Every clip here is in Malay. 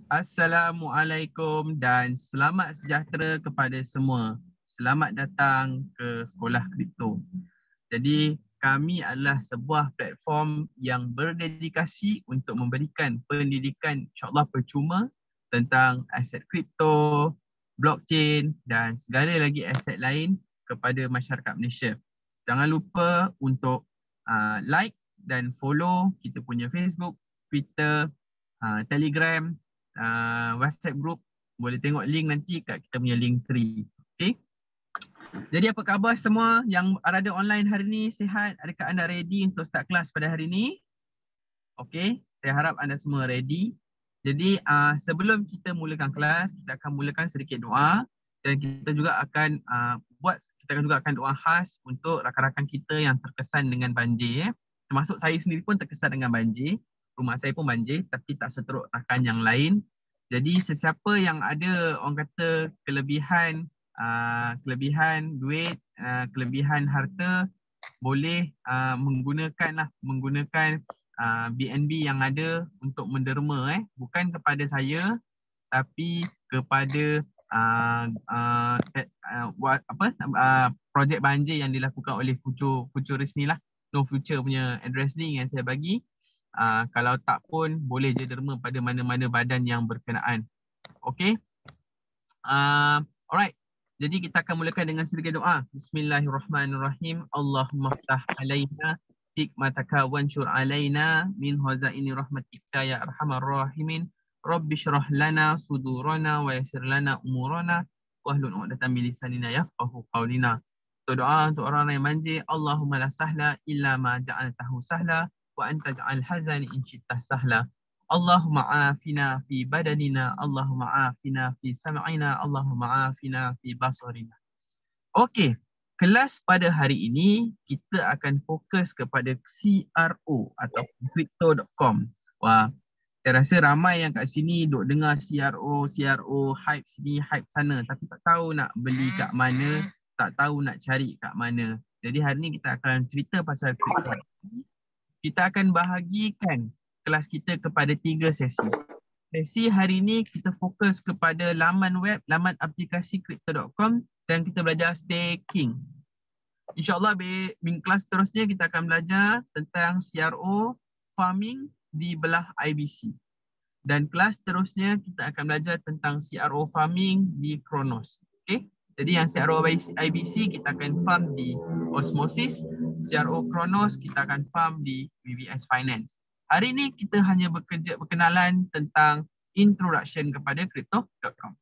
Assalamualaikum dan selamat sejahtera kepada semua. Selamat datang ke Sekolah Kripto. Jadi kami adalah sebuah platform yang berdedikasi untuk memberikan pendidikan insyaAllah percuma tentang aset kripto, blockchain dan segala lagi aset lain kepada masyarakat Malaysia. Jangan lupa untuk like dan follow kita punya Facebook, Twitter, Telegram, WhatsApp group. Boleh tengok link nanti kat kita punya link tree. Okay. Jadi apa khabar semua yang berada online hari ni? Sihat? Adakah anda ready untuk start kelas pada hari ni? Okay, saya harap anda semua ready. Jadi sebelum kita mulakan kelas, kita akan mulakan sedikit doa dan kita juga akan kita juga akan doa khas untuk rakan-rakan kita yang terkesan dengan banjir. Termasuk saya sendiri pun terkesan dengan banjir. Rumah saya pun banjir tapi tak seteruk rakan yang lain. Jadi sesiapa yang ada orang kata kelebihan duit, kelebihan harta, boleh menggunakan BNB yang ada untuk menderma bukan kepada saya tapi kepada projek banjir yang dilakukan oleh Futurist ni lah. No Future punya address ni yang saya bagi. Kalau tak pun boleh je derma pada mana-mana badan yang berkenaan. Okay. Alright. Jadi kita akan mulakan dengan sedikit doa. Bismillahirrahmanirrahim. Allahumma ftah alaina hikmataka wansur alaina min hazaini rahmatika ya arhamar rahimin. Rabbi syrah lana sudurana wa yassir lana umurana wahlul 'uqdatam min lisanina yafqahu qawlina. So doa untuk orang yang banjir. Allahumma la sahla illa ma ja'altahu sahla wa anta ja'al hazani in syi'ta sahla. Allahumma afina fi badanina, Allahumma afina fi sam'ina, Allahumma afina fi basarina. Okey, kelas pada hari ini kita akan fokus kepada CRO atau crypto.com. Wah, saya rasa ramai yang kat sini duk dengar CRO, hype sini, hype sana tapi tak tahu nak beli kat mana, tak tahu nak cari kat mana. Jadi hari ni kita akan cerita pasal crypto. Kita akan bahagikan kelas kita kepada 3 sesi. Sesi hari ini kita fokus kepada laman web, laman aplikasi crypto.com dan kita belajar staking. InsyaAllah kelas seterusnya kita akan belajar tentang CRO, farming di belah IBC. Dan kelas seterusnya kita akan belajar tentang CRO farming di Kronos. Okay? Jadi yang CRO IBC kita akan farm di Osmosis, CRO Kronos kita akan farm di VVS Finance. Hari ini kita hanya berkenalan tentang introduction kepada crypto.com.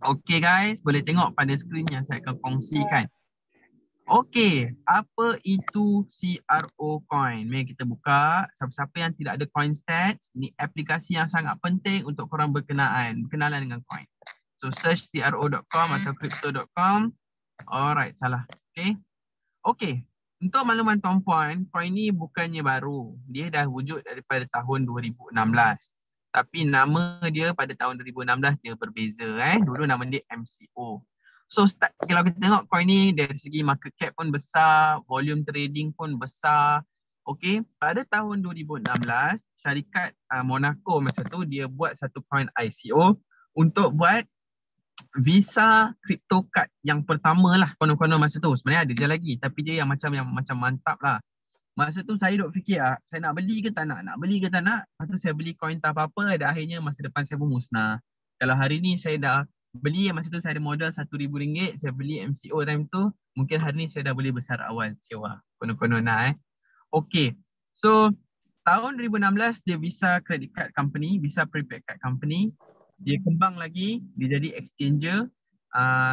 Okay guys, boleh tengok pada skrin yang saya akan kongsikan. Okay, apa itu CRO Coin? Mari kita buka. Siapa-siapa yang tidak ada Coin Stats, ni aplikasi yang sangat penting untuk korang berkenalan dengan coin. So search CRO.com atau crypto.com. Alright, salah. Okay. Untuk makluman tuan-puan, coin ni bukannya baru. Dia dah wujud daripada tahun 2016. Tapi nama dia pada tahun 2016 dia berbeza. Dulu nama dia MCO. So kalau kita tengok coin ni dari segi market cap pun besar, volume trading pun besar. Okay, pada tahun 2016, syarikat Monaco masa tu dia buat satu coin ICO untuk buat Visa crypto card yang pertama lah konon-konon masa tu. Sebenarnya ada je lagi tapi dia yang macam mantap lah. Masa tu saya duk fikir saya nak beli ke tak nak, Lepas tu saya beli coin tak apa-apa dan akhirnya masa depan saya pun musnah. Kalau hari ni saya dah beli, masa tu saya ada modal RM1,000, saya beli MCO time tu, mungkin hari ni saya dah boleh besar awal sewa. Konon-konon lah Okay. So tahun 2016 dia Visa Credit Card Company, Visa Prepaid Card Company. Dia kembang lagi, dia jadi exchanger.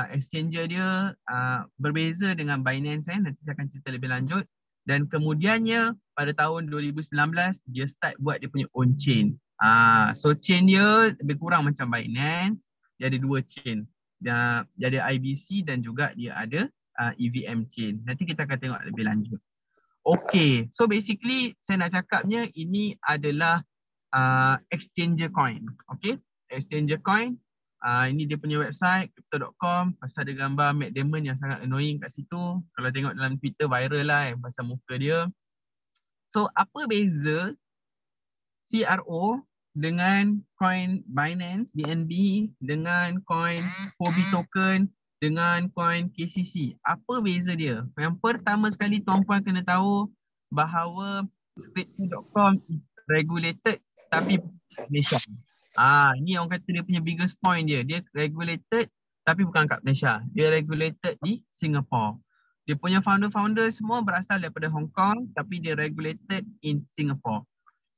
Exchanger dia berbeza dengan Binance nanti saya akan cerita lebih lanjut. Dan kemudiannya pada tahun 2019 dia start buat dia punya own chain. So chain dia lebih kurang macam Binance. Dia ada 2 chain. Dia ada IBC dan juga dia ada EVM chain. Nanti kita akan tengok lebih lanjut. Okay, so basically saya nak cakapnya ini adalah exchanger coin. Okay, exchanger coin. Ini dia punya website crypto.com. Pasal ada gambar Matt Damon yang sangat annoying kat situ. Kalau tengok dalam Twitter viral lah pasal muka dia. So apa beza CRO dengan coin Binance, BNB, dengan coin Huobi Token, dengan coin KCC. Apa beza dia? Yang pertama sekali tuan-puan kena tahu bahawa Crypto.com is regulated tapi Malaysia. Ni orang kata dia punya biggest point dia. Dia regulated tapi bukan kat Malaysia. Dia regulated di Singapore. Dia punya founder-founder semua berasal daripada Hong Kong tapi dia regulated in Singapore.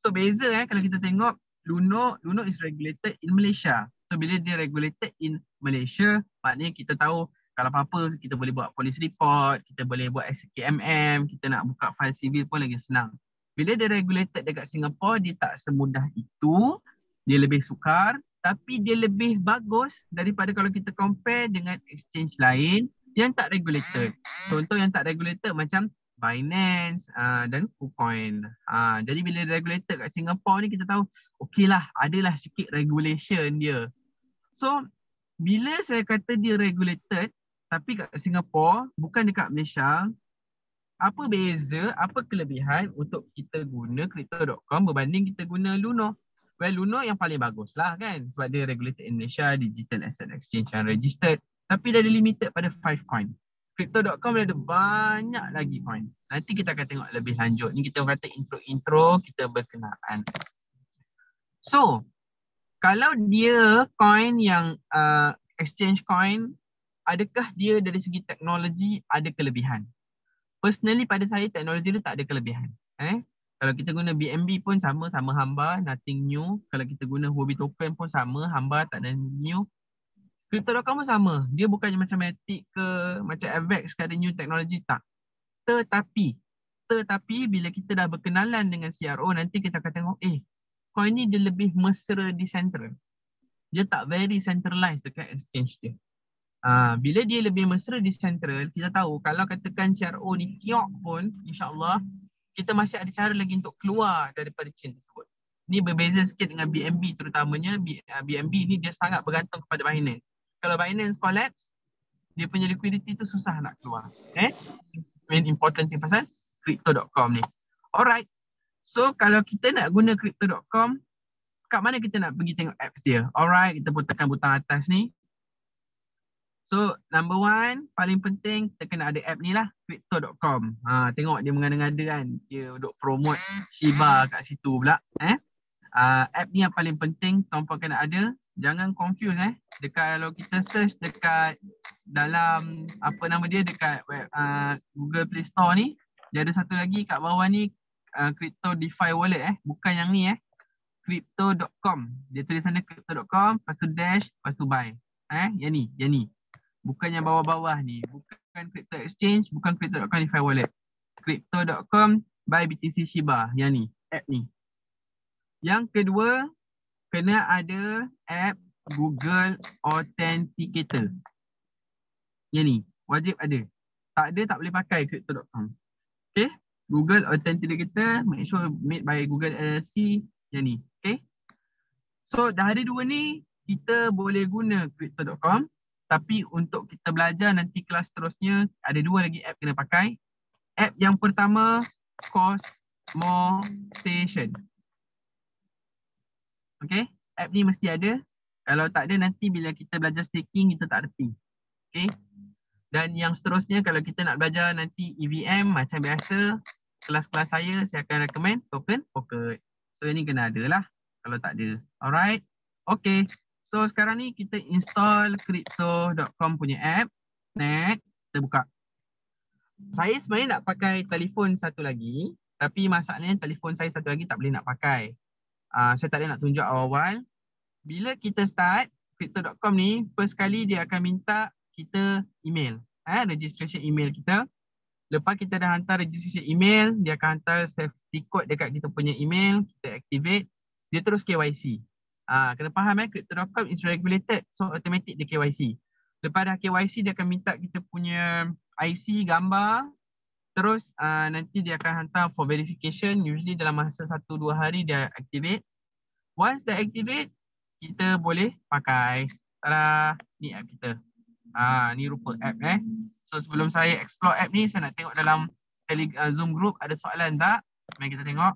So beza kalau kita tengok Luno is regulated in Malaysia. So bila dia regulated in Malaysia, maknanya kita tahu kalau apa-apa kita boleh buat police report, kita boleh buat SKMM, kita nak buka file civil pun lagi senang. Bila dia regulated dekat Singapore, dia tak semudah itu. Dia lebih sukar tapi dia lebih bagus daripada kalau kita compare dengan exchange lain yang tak regulated. Contoh yang tak regulated macam Binance dan KuCoin. Jadi bila regulated kat Singapore ni kita tahu okey lah, adalah sikit regulation dia. So bila saya kata dia regulated tapi kat Singapore bukan dekat Malaysia, apa beza, apa kelebihan untuk kita guna Crypto.com berbanding kita guna Luno? Well, Luno yang paling bagus lah kan sebab dia regulated in Malaysia, Digital Asset Exchange yang registered, tapi dia ada limited pada 5 coin. Crypto.com ada banyak lagi coin. Nanti kita akan tengok lebih lanjut. Ni kita kata intro kita berkenaan. So, kalau dia coin yang exchange coin, adakah dia dari segi teknologi ada kelebihan? Personally pada saya teknologi dia tak ada kelebihan. Kalau kita guna BNB pun sama hamba, nothing new. Kalau kita guna Huobi Token pun sama, hamba, tak ada new. Crypto.com pun sama. Dia bukannya macam Matic ke, macam Avex ke ada new teknologi, tak. Tetapi bila kita dah berkenalan dengan CRO, nanti kita akan tengok, coin ni dia lebih mesra decentral. Dia tak very centralized dekat exchange dia. Bila dia lebih mesra decentral, kita tahu kalau katakan CRO ni kiok pun, insyaAllah, kita masih ada cara lagi untuk keluar daripada chain tersebut. Ni berbeza sikit dengan BNB terutamanya. BNB ni dia sangat bergantung kepada Binance. Kalau Binance collapse, dia punya liquidity tu susah nak keluar. Main important thing pasal Crypto.com ni. Alright. So kalau kita nak guna Crypto.com, kat mana kita nak pergi tengok apps dia? Alright, kita pun tekan butang atas ni. So number one, paling penting kita kena ada app ni lah, Crypto.com. Tengok dia mengada-ngada kan. Dia duk promote Shiba kat situ pula. App ni yang paling penting tuan-puan kena ada. Jangan confuse dekat kalau kita search dekat dalam apa nama dia dekat web, Google Play Store ni, dia ada satu lagi kat bawah ni, Crypto DeFi Wallet bukan yang ni Crypto.com. Dia tulis sana Crypto.com, lepas tu dash, lepas tu buy. Yang ni. Bukan yang bawah-bawah ni. Bukan Crypto Exchange, bukan Crypto.com DeFi Wallet. Crypto.com buy BTC Shiba. Yang ni, app ni. Yang kedua, kena ada app Google Authenticator. Yang ni, wajib ada. Tak ada, tak boleh pakai Crypto.com. Okay, Google Authenticator, make sure made by Google LLC. Yang ni, okay. So, dah ada dua ni, kita boleh guna Crypto.com. Tapi untuk kita belajar nanti kelas seterusnya, ada dua lagi app kena pakai. App yang pertama, Cosmostation. Okay, app ni mesti ada. Kalau tak ada nanti bila kita belajar staking, kita tak reti. Okay. Dan yang seterusnya kalau kita nak belajar nanti EVM macam biasa, kelas-kelas saya akan recommend token pocket. So ini kena ada lah kalau tak ada. Alright. Okay. So sekarang ni kita install Crypto.com punya app. Net. Kita buka. Saya sebenarnya nak pakai telefon satu lagi. Tapi masalahnya telefon saya satu lagi tak boleh nak pakai. Saya tak boleh nak tunjuk awal-awal. Bila kita start Crypto.com ni, first kali dia akan minta kita email. Registration email kita. Lepas kita dah hantar registration email, dia akan hantar safety code dekat kita punya email. Kita activate. Dia terus KYC. Kena faham Crypto.com is regulated. So automatic dia KYC. Lepas dah KYC, dia akan minta kita punya IC, gambar. Terus nanti dia akan hantar for verification. Usually dalam masa 1-2 hari dia activate. Once dah activate, kita boleh pakai. Tada, ni app kita. Ni rupa app So sebelum saya explore app ni, saya nak tengok dalam Zoom group ada soalan tak? Mari kita tengok.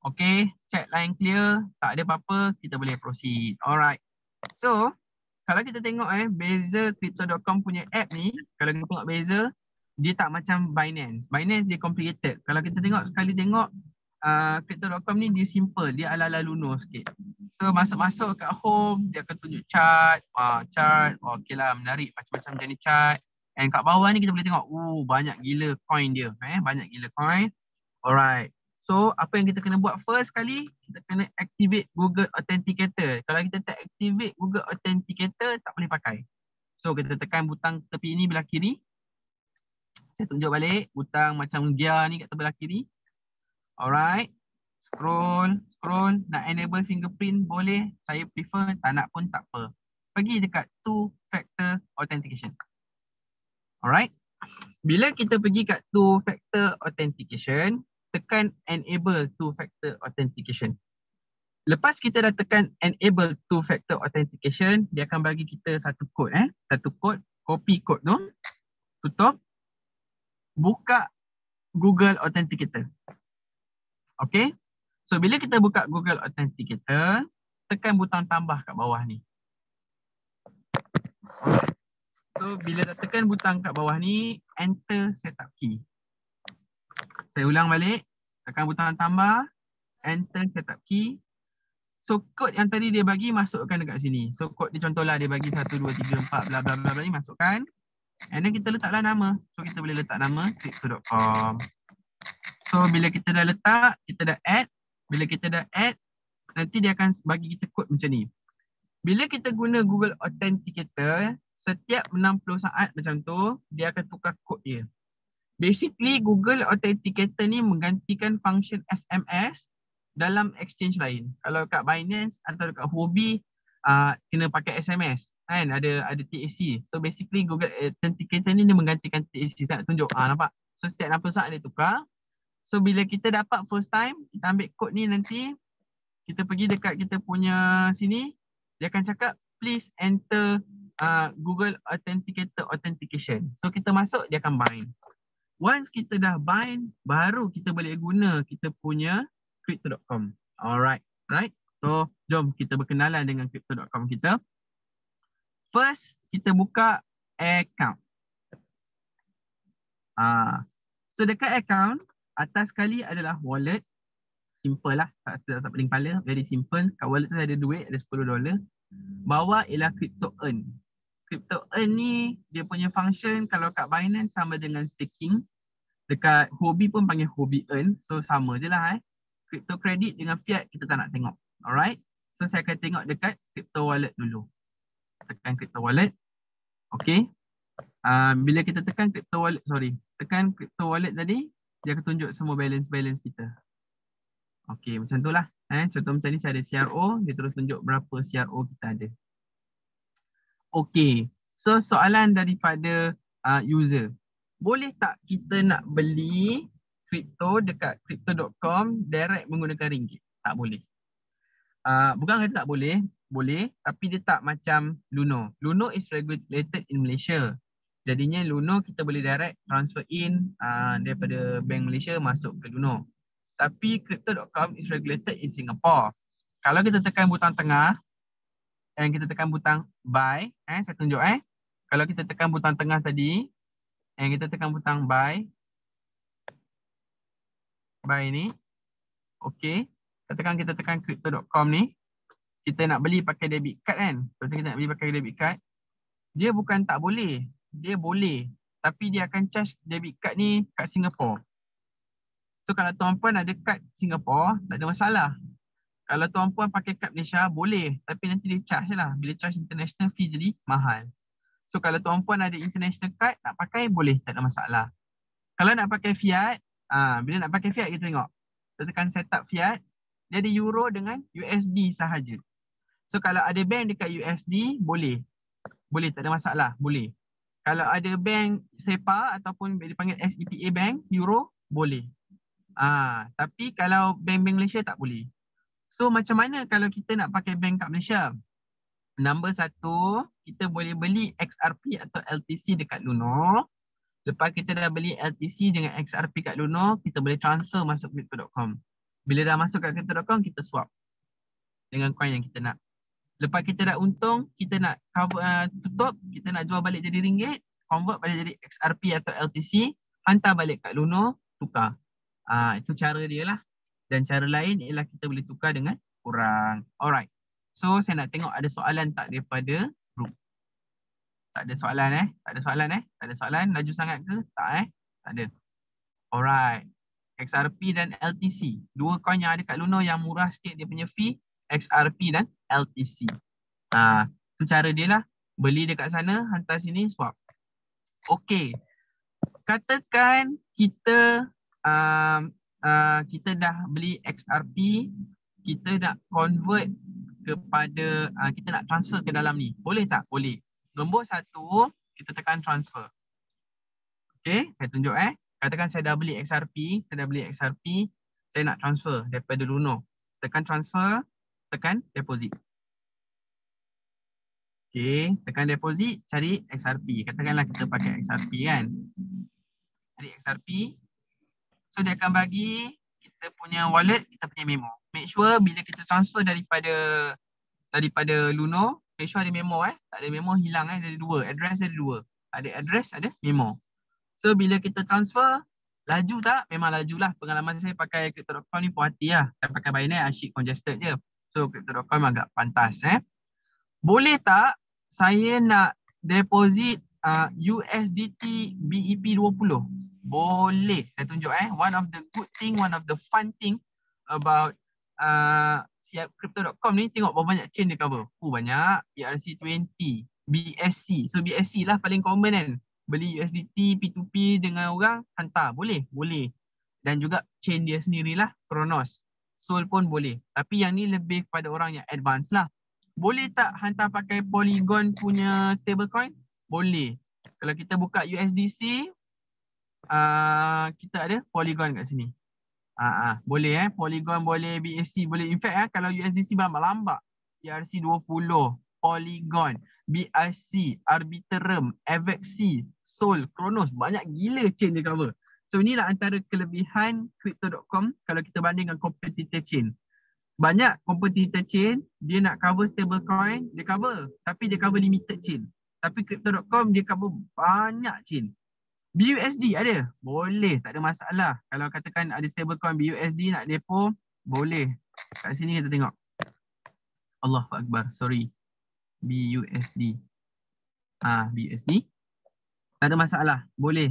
Okay, chat line clear, tak ada apa-apa, kita boleh proceed. Alright. So, kalau kita tengok beza Crypto.com punya app ni, kalau kita tengok beza, dia tak macam Binance. Binance dia complicated. Kalau kita sekali tengok Crypto.com ni dia simple, dia ala-ala Luno sikit. So masuk-masuk kat home, dia akan tunjuk chart, chart, okey lah menarik macam-macam jenis chart. And kat bawah ni kita boleh tengok, banyak gila coin dia, banyak gila coin. Alright. So apa yang kita kena buat first kali, kita kena activate Google Authenticator. Kalau kita tak activate Google Authenticator, tak boleh pakai. So kita tekan butang tepi ni belah kiri. Saya tunjuk balik butang macam gear ni kat sebelah kiri. Alright. Scroll. Nak enable fingerprint boleh. Saya prefer, tak nak pun tak apa. Pergi dekat two-factor authentication. Alright. Bila kita pergi kat two-factor authentication, tekan enable two-factor authentication. Lepas kita dah tekan enable two-factor authentication, dia akan bagi kita satu kod. Satu kod, copy kod tu, tutup, buka Google Authenticator. Okay. So bila kita buka Google Authenticator, tekan butang tambah kat bawah ni. So bila dah tekan butang kat bawah ni, enter setup key. Saya ulang balik, tekan butang tambah, enter setup key. So kod yang tadi dia bagi masukkan dekat sini. So kod dia contohlah dia bagi 1, 2, 3, 4 bla bla bla bla ni masukkan. And then kita letaklah nama. So kita boleh letak nama Crypto.com. So bila kita dah letak, kita dah add. Bila kita dah add, nanti dia akan bagi kita kod macam ni. Bila kita guna Google Authenticator, setiap 60 saat macam tu, dia akan tukar kod dia. Basically, Google Authenticator ni menggantikan function SMS dalam exchange lain. Kalau kat Binance atau dekat Huobi, kena pakai SMS. Kan? Ada TAC. So basically, Google Authenticator ni dia menggantikan TAC. Saya nak tunjuk. Nampak? So setiap 60 saat dia tukar. So bila kita dapat first time, kita ambil kod ni nanti, kita pergi dekat kita punya sini, dia akan cakap, please enter Google Authenticator authentication. So kita masuk, dia akan bind. Once kita dah bind, baru kita boleh guna kita punya Crypto.com. Alright, right? So, jom kita berkenalan dengan Crypto.com kita. First, kita buka account. So, dekat account, atas sekali adalah wallet. Simple lah, tak paling kepala, very simple. Kat wallet tu ada duit, ada $10. Bawah ialah Crypto Earn. Crypto Earn ni dia punya function kalau kat Binance sama dengan staking. Dekat Huobi pun panggil Huobi Earn. So sama je lah Crypto Credit dengan Fiat kita tak nak tengok. Alright. So saya akan tengok dekat Crypto Wallet dulu. Tekan Crypto Wallet. Okay. Bila kita tekan Crypto Wallet, tekan Crypto Wallet tadi, dia akan tunjuk semua balance kita. Okay, macam tu lah. Contoh macam ni saya ada CRO, dia terus tunjuk berapa CRO kita ada. Okay, so soalan daripada user. Boleh tak kita nak beli kripto dekat Crypto.com direct menggunakan ringgit? Tak boleh. Bukan kata tak boleh, boleh, tapi dia tak macam Luno. Luno is regulated in Malaysia. Jadinya Luno kita boleh direct transfer in daripada Bank Malaysia masuk ke Luno. Tapi Crypto.com is regulated in Singapore. Kalau kita tekan butang tengah dan kita tekan butang buy, saya tunjuk kalau kita tekan butang tengah tadi, and kita tekan butang buy ni, okay. Kita tekan Crypto.com ni, kita nak beli pakai debit card kan. Kalau kita nak beli pakai debit card, dia bukan tak boleh, dia boleh. Tapi dia akan charge debit card ni kat Singapore. So kalau tuan-puan ada kad Singapore, tak ada masalah. Kalau tuan-puan pakai kad Malaysia, boleh. Tapi nanti dia charge lah. Bila charge international fee jadi mahal. So kalau tuan-puan ada international card, nak pakai boleh, tak ada masalah. Kalau nak pakai fiat, bila nak pakai fiat kita tengok. Kita tekan setup fiat, dia ada euro dengan USD sahaja. So kalau ada bank dekat USD, boleh. Boleh, tak ada masalah, boleh. Kalau ada bank SEPA ataupun dipanggil SEPA bank, euro, boleh. Tapi kalau bank-bank Malaysia tak boleh. So macam mana kalau kita nak pakai bank kat Malaysia? Nombor satu, kita boleh beli XRP atau LTC dekat Luno. Lepas kita dah beli LTC dengan XRP kat Luno, kita boleh transfer masuk Crypto.com. Bila dah masuk kat crypto.com, kita swap dengan coin yang kita nak. Lepas kita dah untung, kita nak cover, tutup, kita nak jual balik jadi ringgit, convert balik jadi XRP atau LTC, hantar balik kat Luno, tukar. Itu cara dia lah. Dan cara lain ialah kita boleh tukar dengan orang. Alright. So saya nak tengok ada soalan tak daripada group. Tak ada soalan Tak ada soalan Tak ada soalan. Laju sangat ke? Tak Tak ada. Alright. XRP dan LTC. Dua coin yang ada kat Luno yang murah sikit dia punya fee. XRP dan LTC. Tu cara dia lah. Beli dekat sana, hantar sini, swap. Okay. Katakan kita kita dah beli XRP, kita nak convert kepada, kita nak transfer ke dalam ni. Boleh tak? Boleh. Nombor 1, kita tekan transfer. Okay, saya tunjuk Katakan saya dah beli XRP, saya nak transfer daripada Luno. Tekan transfer, tekan deposit. Okay, tekan deposit, cari XRP. Katakanlah kita pakai XRP kan. Cari XRP. So dia akan bagi kita punya wallet, kita punya memo. Make sure bila kita transfer daripada Luno, make sure ada memo Tak ada memo hilang dari dua. Address ada dua. Ada address, ada memo. So bila kita transfer, laju tak? Memang lajulah. Pengalaman saya pakai crypto.com ni puas hati lah. Saya pakai Binance asyik congested je. So crypto.com agak pantas Boleh tak saya nak deposit USDT BEP20? Boleh. Saya tunjuk one of the good thing, one of the fun thing about crypto.com ni, tengok berapa banyak chain dia cover. Banyak. ERC20, BSC. So BSC lah paling common kan. Beli USDT P2P dengan orang, hantar. Boleh? Boleh. Dan juga chain dia sendirilah, Kronos. Sol pun boleh. Tapi yang ni lebih kepada orang yang advance lah. Boleh tak hantar pakai Polygon punya stablecoin? Boleh. Kalau kita buka USDC, kita ada Polygon kat sini. Boleh Polygon boleh, BSC boleh. In fact kalau USDC lambat-lambat, ERC20, Polygon, BRC, Arbitrum, AVEXC, Sol, Kronos, banyak gila chain dia cover. So inilah antara kelebihan crypto.com kalau kita banding dengan competitor chain. Banyak competitor chain, dia nak cover stablecoin, dia cover. Tapi dia cover limited chain. Tapi crypto.com dia cover banyak chain. BUSD ada? Boleh, tak ada masalah. Kalau katakan ada stablecoin BUSD nak depo, boleh. Kat sini kita tengok. Allahu Akbar, sorry. BUSD. BUSD. Tak ada masalah, boleh.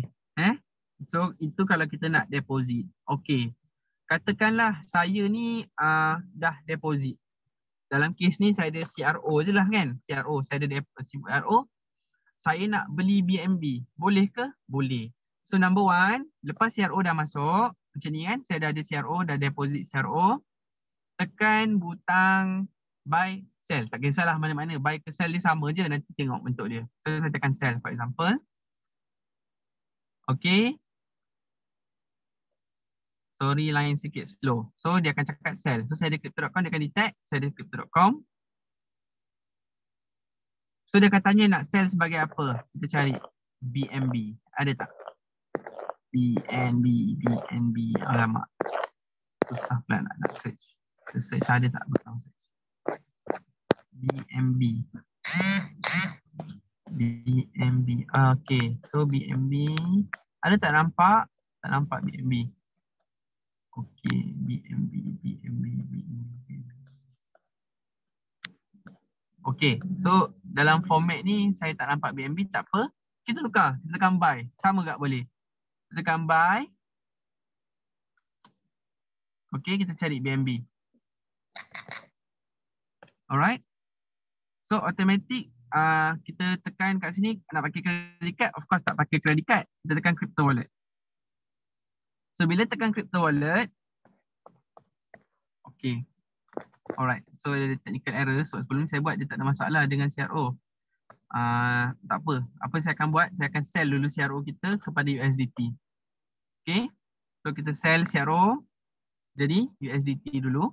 So itu kalau kita nak deposit. Okay. Katakanlah saya ni dah deposit. Dalam kes ni saya ada CRO je lah kan. CRO, saya ada CRO. Saya nak beli BNB. Boleh ke? Boleh. So number 1, lepas CRO dah masuk, macam ni kan, saya dah ada CRO, dah deposit CRO. Tekan butang buy, sell. Tak kisahlah mana-mana. Buy ke sell dia sama je, nanti tengok bentuk dia. So saya tekan sell for example. Okay. Sorry, line sikit slow. So dia akan cakap sell. So saya ada crypto.com, dia akan detect. Saya ada crypto.com. So dia akan tanya nak sell sebagai apa. Kita cari BNB. Ada tak? BNB. Alamak. Susah pula nak search. Kita search ada tak butang search. BNB. Okay. So BNB. Ada tak nampak? Tak nampak BNB. Okay, BNB. Okay, so dalam format ni saya tak nampak BNB, tak apa. Kita tukar, kita tekan buy. Sama tak boleh? Kita tekan buy. Okay, kita cari BNB. Alright. So automatic kita tekan kat sini nak pakai credit card. Of course tak pakai credit card. Kita tekan crypto wallet. So bila tekan crypto wallet, okay. Alright, so ada technical error. So sebelum ni saya buat dia tak ada masalah dengan CRO. Tak apa. Apa saya akan buat? Saya akan sell dulu CRO kita kepada USDT. Okay. So kita sell CRO jadi USDT dulu.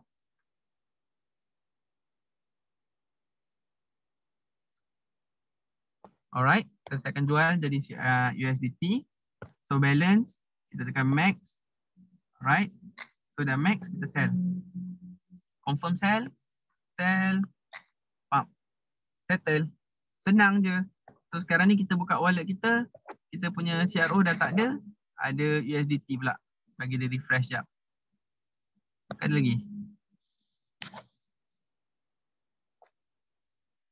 Alright, so saya akan jual jadi USDT. So balance, kita tekan max. Alright. So dah max, kita sell. Confirm sell. Sell. Pump. Settle. Senang je. So sekarang ni kita buka wallet kita. Kita punya CRO dah tak ada. Ada USDT pula. Bagi dia refresh jap. Ada lagi.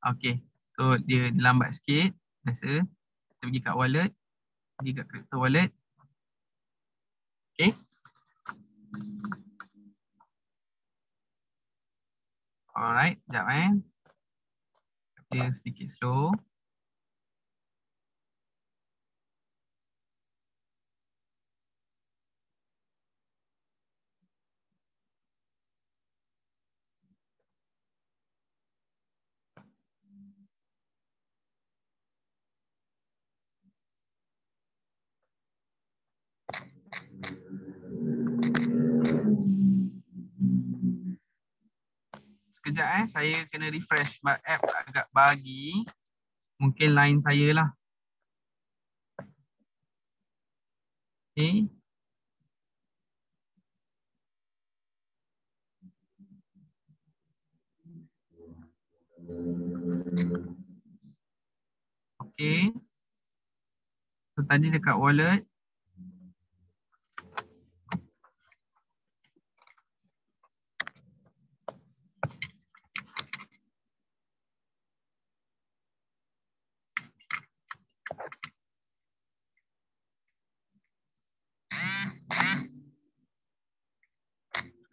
Okay. So dia lambat sikit. Biasa. Kita pergi kat wallet. Pergi kat crypto wallet. Okay. Alright. Sekejap dia sedikit slow. Sekejap saya kena refresh sebab app agak bagi. Mungkin line saya lah. Okay. Okay. So tadi dekat wallet.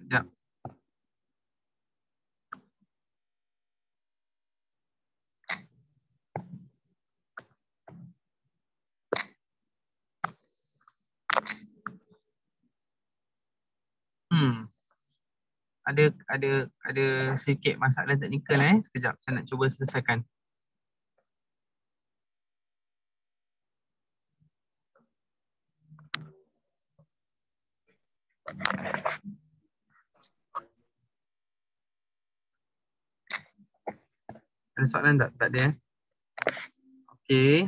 Sekejap. Ada sedikit masalah teknikal Sekejap saya nak cuba selesaikan. Ada soalan tak? Tak ada Okay.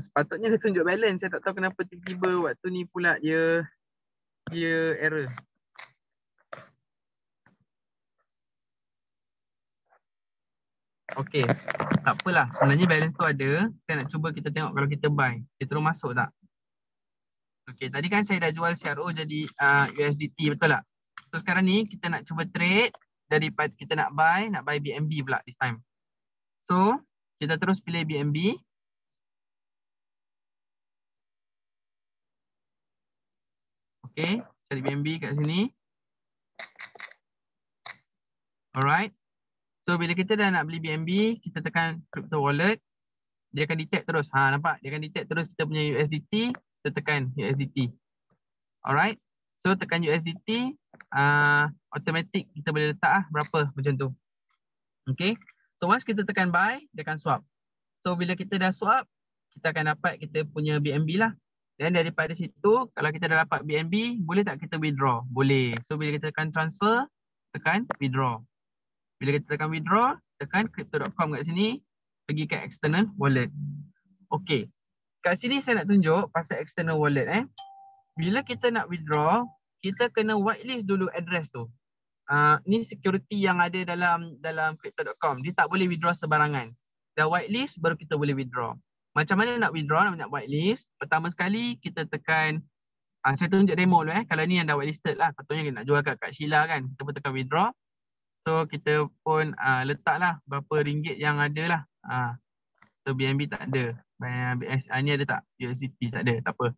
Sepatutnya dia tunjuk balance. Saya tak tahu kenapa tiba-tiba waktu ni pula dia error. Okay. Tak apalah. Sebenarnya balance tu ada. Saya nak cuba kita tengok kalau kita buy. Dia terus masuk tak? Okay. Tadi kan saya dah jual CRO jadi USDT. Betul tak? So sekarang ni kita nak cuba trade. Daripada kita nak buy BNB pula this time. So kita terus pilih BNB. Okay. Cari BNB kat sini. Alright. So bila kita dah nak beli BNB, kita tekan crypto wallet, dia akan detect terus. Nampak? Dia akan detect terus kita punya USDT, kita tekan USDT. Alright. So tekan USDT, automatic kita boleh letak berapa macam tu. Okay. So once kita tekan buy, dia akan swap. So bila kita dah swap, kita akan dapat kita punya BNB lah. Dan daripada situ, kalau kita dah dapat BNB, boleh tak kita withdraw? Boleh. So bila kita tekan transfer, tekan withdraw. Bila kita tekan withdraw, tekan crypto.com kat sini, pergi ke external wallet. Okay. Kat sini saya nak tunjuk pasal external wallet Bila kita nak withdraw, kita kena whitelist dulu address tu. Ni security yang ada dalam crypto.com. Dia tak boleh withdraw sebarangan. Dah whitelist baru kita boleh withdraw. Macam mana nak withdraw, nak whitelist? Pertama sekali kita tekan, saya tunjuk demo dulu Kalau ni yang dah whitelisted lah. Patutnya nak jual kat Sheila kan. Kita pun tekan withdraw. So kita pun letaklah berapa ringgit yang ada lah. So BNB tak ada. Ni ada tak? USDT tak ada. Tak apa.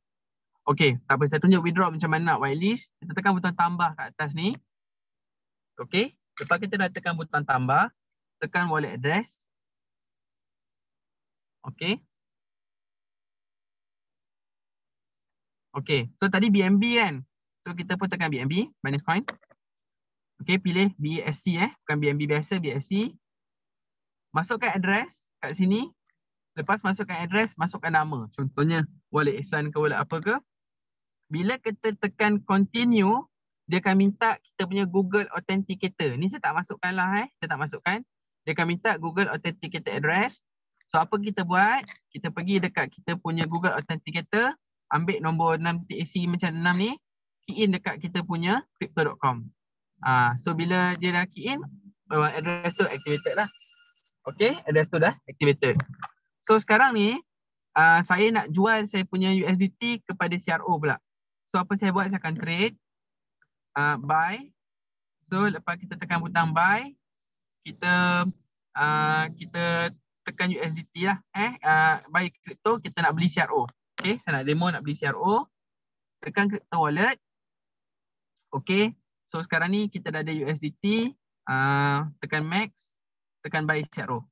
Okay. Tak apa. Saya tunjuk withdraw macam mana nak whitelist. Kita tekan butang tambah kat atas ni. Okay. Lepas kita dah tekan butang tambah. Tekan wallet address. Okay. Okay. So tadi BNB kan. So kita pun tekan BNB. Binance Coin. Okay, pilih BSC bukan BNB biasa, BSC. Masukkan address kat sini. Lepas masukkan address, masukkan nama. Contohnya wallet Ihsan ke wallet apa ke. Bila kita tekan continue, dia akan minta kita punya Google Authenticator. Ni saya tak masukkan lah saya tak masukkan. Dia akan minta Google Authenticator address. So apa kita buat? Kita pergi dekat kita punya Google Authenticator, ambil nombor 6 TAC macam 6 ni. key in dekat kita punya crypto.com. So bila dia dah key in, address tu activated lah. Okay, address tu dah activated. So sekarang ni saya nak jual saya punya USDT kepada CRO pula. So apa saya buat, saya akan trade, buy. So lepas kita tekan butang buy, kita tekan USDT lah. Buy crypto, kita nak beli CRO. Okay, saya nak demo nak beli CRO. Tekan crypto wallet. Okay, so sekarang ni kita dah ada USDT. Tekan max, tekan buy CRO.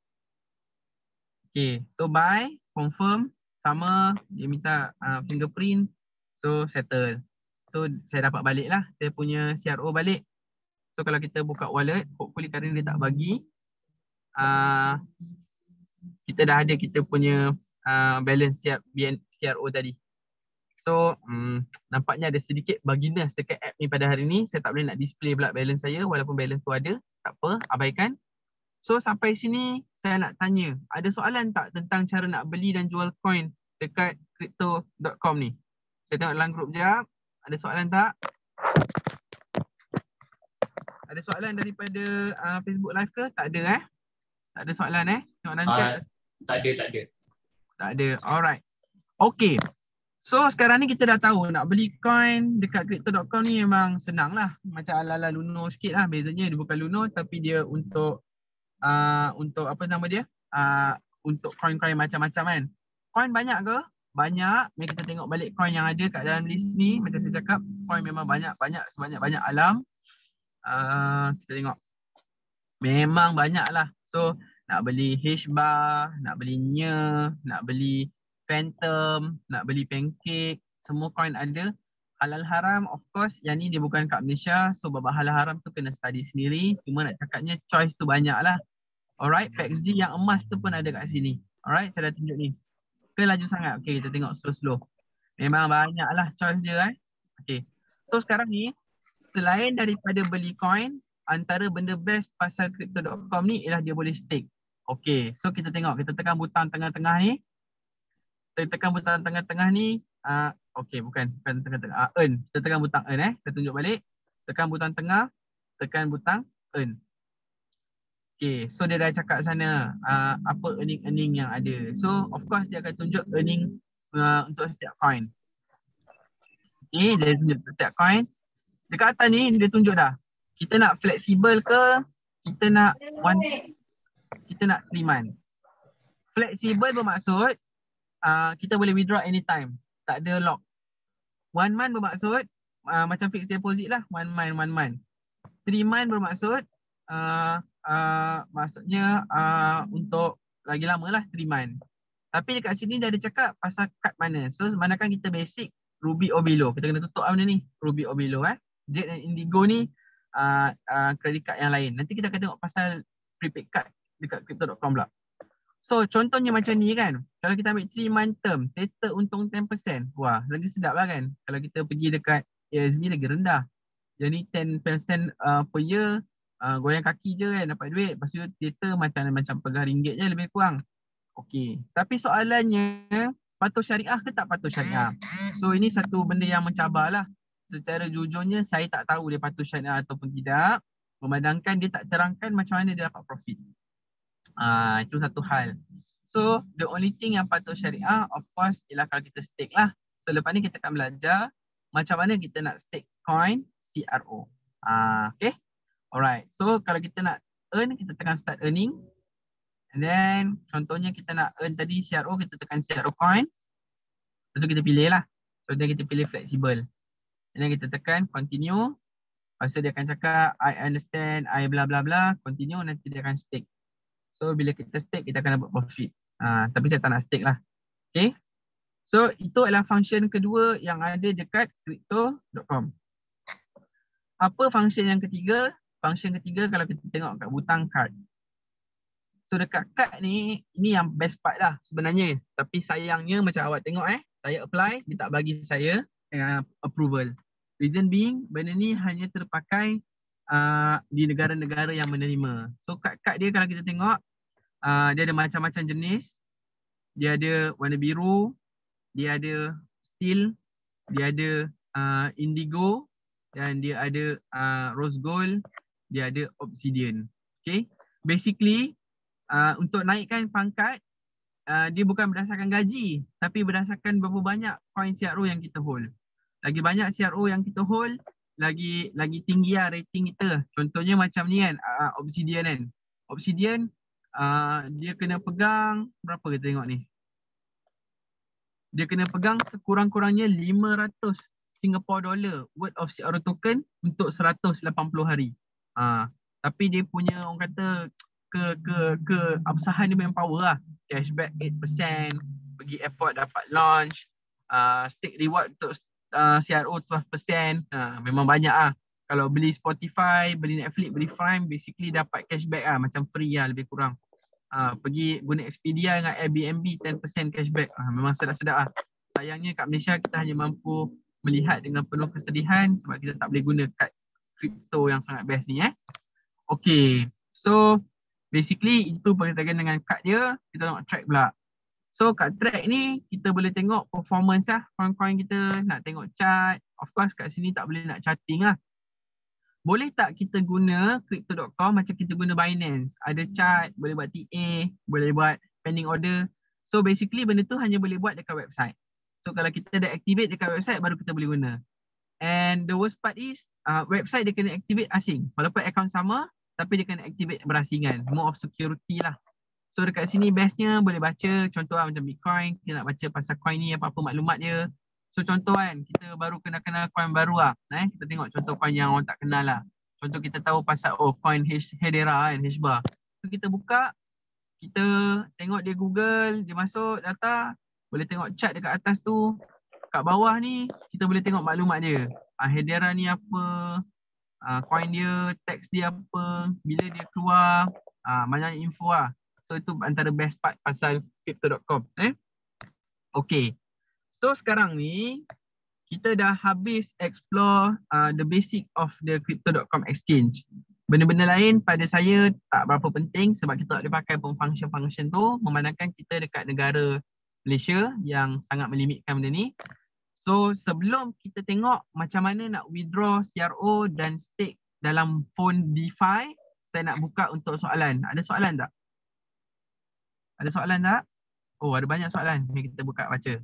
Okay, so buy, confirm, sama, dia minta fingerprint, so settle. So saya dapat balik lah, saya punya CRO balik. So kalau kita buka wallet, hopefully kali ni dia tak bagi. Kita dah ada kita punya balance CRO tadi. So nampaknya ada sedikit baginess dekat app ni pada hari ni. Saya tak boleh nak display pula balance saya walaupun balance tu ada. Tak apa, abaikan. So sampai sini saya nak tanya, ada soalan tak tentang cara nak beli dan jual coin dekat crypto.com ni? Saya tengok dalam grup jap. Ada soalan tak? Ada soalan daripada Facebook Live ke? Tak ada Tak ada soalan Tengok dalam chat. Tak ada. Tak ada. Alright. Okay. So sekarang ni kita dah tahu nak beli coin dekat crypto.com ni memang senang lah. Macam ala-ala Luno sikit lah. Bezanya dia bukan Luno tapi dia untuk apa nama dia? Untuk coin-coin macam-macam kan. Coin banyak ke? Banyak. Mari kita tengok balik coin yang ada kat dalam list ni. Macam saya cakap, coin memang banyak-banyak, sebanyak-banyak alam. Kita tengok. Memang banyak lah. So nak beli H-bar, nak beli Nya, nak beli Phantom, nak beli Pancake, semua coin ada. Halal haram, of course, yang ni dia bukan kat Malaysia. So babak halal haram tu kena study sendiri. Cuma nak cakapnya choice tu banyak lah. Alright, PXD yang emas tu pun ada kat sini. Alright, saya dah tunjuk ni. Ke laju sangat? Okay, kita tengok slow-slow. Memang banyak lah choice dia Okay, so sekarang ni, selain daripada beli coin, antara benda best pasal crypto.com ni ialah dia boleh stake. Okay, so kita tengok, kita tekan butang tengah-tengah ni. Kita tekan butang tengah-tengah ni. Okay, bukan tengah-tengah. Earn. Kita tekan butang earn Kita tunjuk balik. Tekan butang tengah. Tekan butang earn. Okay, so dia dah cakap sana apa earning-earning yang ada. So, of course dia akan tunjuk earning untuk setiap coin. Okay, dia tunjuk setiap coin. Dekat atas ni dia tunjuk dah. Kita nak fleksibel ke? Kita nak 3 month. Fleksibel bermaksud kita boleh withdraw anytime. Tak ada lock. 1 month bermaksud macam fixed deposit lah. 1 month. 3 month bermaksud maksudnya untuk lagi lama lah 3 month. Tapi dekat sini dah ada cakap pasal kad mana. So manakah kita basic Ruby or below. Kita kena tutup benda ni. Ruby or below Jet dan Indigo ni credit card yang lain. Nanti kita akan tengok pasal prepaid card dekat crypto.com pula. So contohnya macam ni kan. Kalau kita ambil 3 month term, tetap untung 10%. Wah, lagi sedap lah kan. Kalau kita pergi dekat ASB lagi rendah. Jadi 10% per year, goyang kaki je kan dapat duit. Lepas tu tetap macam pegang ringgit je lebih kurang. Okey. Tapi soalannya, patuh syariah ke tak patuh syariah? So ini satu benda yang mencabar lah. Secara jujurnya saya tak tahu dia patuh syariah ataupun tidak. Memandangkan dia tak terangkan macam mana dia dapat profit. Itu satu hal. So the only thing yang patuh syariah of course ialah kalau kita stake lah. So lepas ni kita akan belajar macam mana kita nak stake coin CRO. Okay. Alright. So kalau kita nak earn, kita tekan start earning. And then contohnya kita nak earn tadi CRO, kita tekan CRO coin. Lepas tu kita pilih lah. So then kita pilih flexible. And then kita tekan continue. Lepas tu dia akan cakap I understand, I bla bla bla. Continue, nanti dia akan stake. So bila kita stake, kita akan dapat profit. Tapi saya tak nak stake lah. Okay. So itu adalah function kedua yang ada dekat crypto.com. Apa function yang ketiga? Function ketiga kalau kita tengok kat butang card. So dekat card ni, ini yang best part lah sebenarnya. Tapi sayangnya macam awak tengok saya apply, dia tak bagi saya approval. Reason being, benda ni hanya terpakai di negara-negara yang menerima. So kad-kad dia kalau kita tengok, dia ada macam-macam jenis. Dia ada warna biru, dia ada steel, dia ada Indigo, dan dia ada Rose Gold, dia ada Obsidian. Okay, basically untuk naikkan pangkat, dia bukan berdasarkan gaji, tapi berdasarkan berapa banyak coin CRO yang kita hold. Lagi banyak CRO yang kita hold, lagi tinggi lah rating kita. Contohnya macam ni kan, Obsidian kan. Obsidian dia kena pegang, berapa kita tengok ni? Dia kena pegang sekurang-kurangnya 500 Singapore dollar worth of CRO token untuk 180 hari. Tapi dia punya orang kata keabsahan dia memang power lah. Cashback 8%, pergi airport dapat launch, stake reward untuk CRO 12%. Memang banyak lah. Kalau beli Spotify, beli Netflix, beli Prime, basically dapat cashback lah, macam free lah lebih kurang. Pergi guna Expedia dengan Airbnb 10% cashback. Memang sedap-sedap lah. Sayangnya kat Malaysia kita hanya mampu melihat dengan penuh kesedihan sebab kita tak boleh guna kad kripto yang sangat best ni Okay, so basically itu berkaitan dengan kad dia. Kita tengok track pula. So kat track ni kita boleh tengok performance lah coin-coin kita. Nak tengok chart. Of course kat sini tak boleh nak charting lah. Boleh tak kita guna Crypto.com macam kita guna Binance? Ada chart, boleh buat TA, boleh buat pending order. So basically benda tu hanya boleh buat dekat website. So kalau kita dah activate dekat website baru kita boleh guna. And the worst part is website dia kena activate asing. Walaupun account sama tapi dia kena activate berasingan. More of security lah. So dekat sini bestnya boleh baca contoh lah macam Bitcoin. Kita nak baca pasal coin ni apa-apa maklumat dia. So contoh kan, kita baru kenal coin baru lah. Kita tengok contoh coin yang orang tak kenal lah. Contoh kita tahu pasal coin Hedera kan, Hashbar. So kita buka, kita tengok dia Google, dia masuk data, boleh tengok chart dekat atas tu. Kat bawah ni, kita boleh tengok maklumat dia. Hedera ni apa, coin dia, teks dia apa, bila dia keluar, banyak info lah. So itu antara best part pasal Crypto.com. Okay. So sekarang ni kita dah habis explore the basic of the Crypto.com exchange. Benda-benda lain pada saya tak berapa penting sebab kita tak boleh pakai pun function-function tu memandangkan kita dekat negara Malaysia yang sangat melimitkan benda ni. So sebelum kita tengok macam mana nak withdraw CRO dan stake dalam phone DeFi, saya nak buka untuk soalan. Ada soalan tak? Ada soalan tak? Oh, ada banyak soalan. Ni kita buka baca.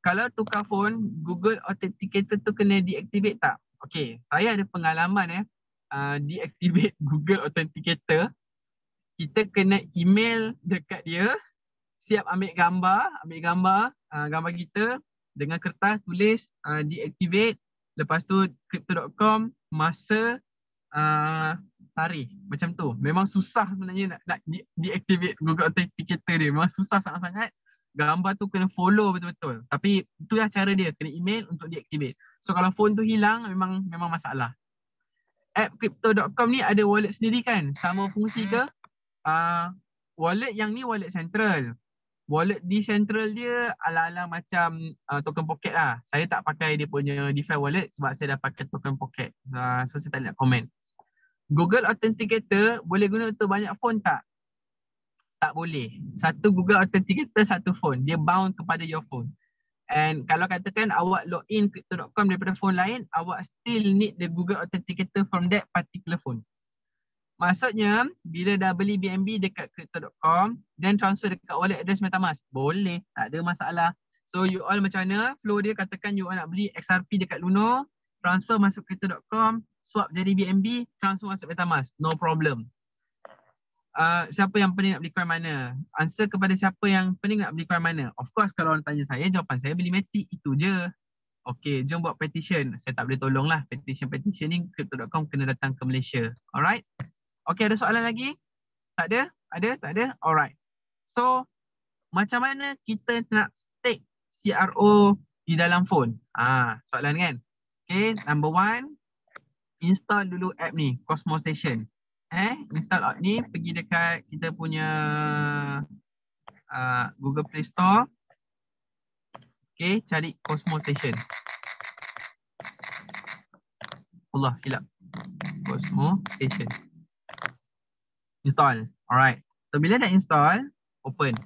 Kalau tukar phone, Google Authenticator tu kena deactivate tak? Okay, saya ada pengalaman deactivate Google Authenticator. Kita kena email dekat dia, siap ambil gambar kita dengan kertas tulis deactivate. Lepas tu Crypto.com masa tarikh macam tu. Memang susah sebenarnya nak deactivate Google Authenticator dia. Memang susah sangat-sangat. Gambar tu kena follow betul-betul. Tapi itulah cara dia, kena email untuk deactivate. So kalau phone tu hilang memang masalah. App Crypto.com ni ada wallet sendiri kan? Sama fungsi ke? Wallet yang ni wallet central. Wallet decentral dia ala-ala macam token pocket lah. Saya tak pakai dia punya DeFi wallet sebab saya dah pakai token pocket. So saya tak nak komen. Google Authenticator boleh guna untuk banyak phone tak? Tak boleh. Satu Google Authenticator, satu phone. Dia bound kepada your phone. And kalau katakan awak login Crypto.com daripada phone lain, awak still need the Google Authenticator from that particular phone. Maksudnya, bila dah beli BNB dekat Crypto.com, then transfer dekat wallet address MetaMask. Boleh. Tak ada masalah. So you all macam mana? Flow dia katakan you all nak beli XRP dekat Luno, transfer masuk Crypto.com, swap jadi BNB, transfer masuk MetaMask. No problem. Siapa yang pening nak beli coin mana? Answer kepada siapa yang pening nak beli coin mana? Of course kalau orang tanya saya, jawapan saya beli Matic, itu je. Okay, jom buat petition. Saya tak boleh tolong lah. Petition ni Crypto.com kena datang ke Malaysia. Alright? Okay, ada soalan lagi? Tak ada? Ada? Tak ada? Alright. So, macam mana kita nak stake CRO di dalam phone? Soalan kan? Okay, number one, install dulu app ni, Cosmo Station. Install app ni, pergi dekat kita punya Google Play Store. Okay, cari Cosmo Station. Allah, silap. Cosmo Station. Install. Alright. So, bila dah install, open.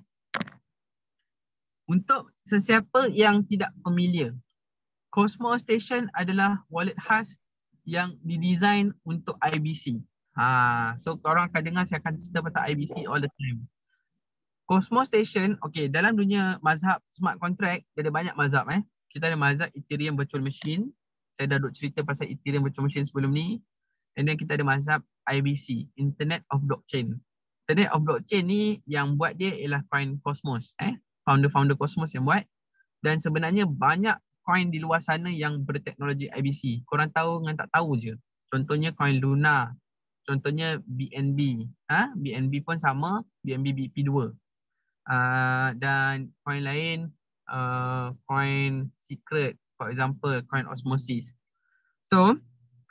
Untuk sesiapa yang tidak familiar, Cosmos Station adalah wallet khas yang didesain untuk IBC. So korang akan dengar saya akan cerita pasal IBC all the time. Cosmos Station, okay, dalam dunia mazhab smart contract, dia ada banyak mazhab Kita ada mazhab Ethereum Virtual Machine. Saya dah duk cerita pasal Ethereum Virtual Machine sebelum ni. And then kita ada mazhab IBC, Internet of Blockchain. Internet of Blockchain ni yang buat dia ialah coin Cosmos. Founder-founder Cosmos yang buat. Dan sebenarnya banyak coin di luar sana yang berteknologi IBC. Korang tahu dengan tak tahu je. Contohnya coin Luna. Contohnya BNB. BNB pun sama, BNB BP2. Dan coin lain, coin Secret, for example, coin Osmosis. So,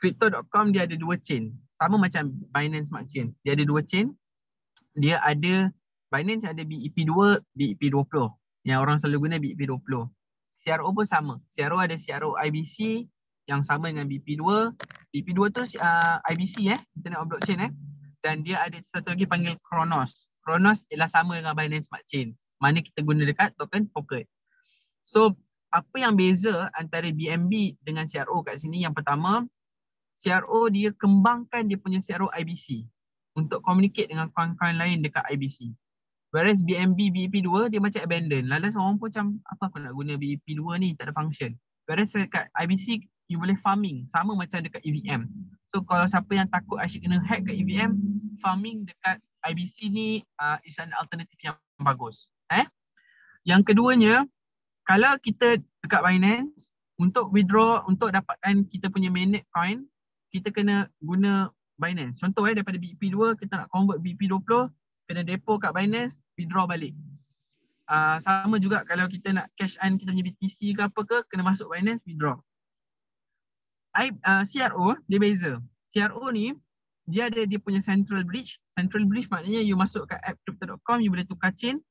Crypto.com dia ada dua chain. Sama macam Binance Smart Chain. Dia ada dua chain. Dia ada, Binance ada BEP2, BEP20. Yang orang selalu guna BEP20. CRO pun sama. CRO ada CRO IBC yang sama dengan BP2. BP2 tu IBC Internet of Blockchain Dan dia ada satu lagi panggil Kronos. Kronos ialah sama dengan Binance Smart Chain. Mana kita guna dekat token Pocket. So, apa yang beza antara BNB dengan CRO kat sini? Yang pertama, CRO dia kembangkan dia punya CRO IBC untuk communicate dengan kawan-kawan lain dekat IBC. Whereas BNB, BEP2 dia macam abandon. Lalas orang pun macam, apa aku nak guna BEP2 ni, tak ada function. Whereas dekat IBC, you boleh farming. Sama macam dekat EVM. So kalau siapa yang takut asyik kena hack kat EVM, farming dekat IBC ni is an alternative yang bagus. Yang keduanya, kalau kita dekat Binance, untuk withdraw, untuk dapatkan kita punya mainnet coin, kita kena guna Binance. Contoh daripada BEP2, kita nak convert BEP20, kena depo kat Binance, withdraw balik. Sama juga kalau kita nak cash in kita punya BTC ke apa ke, kena masuk Binance, withdraw. CRO, dia beza. CRO ni, dia ada dia punya central bridge. Central bridge maknanya you masuk kat app Crypto.com, you boleh tukar chain.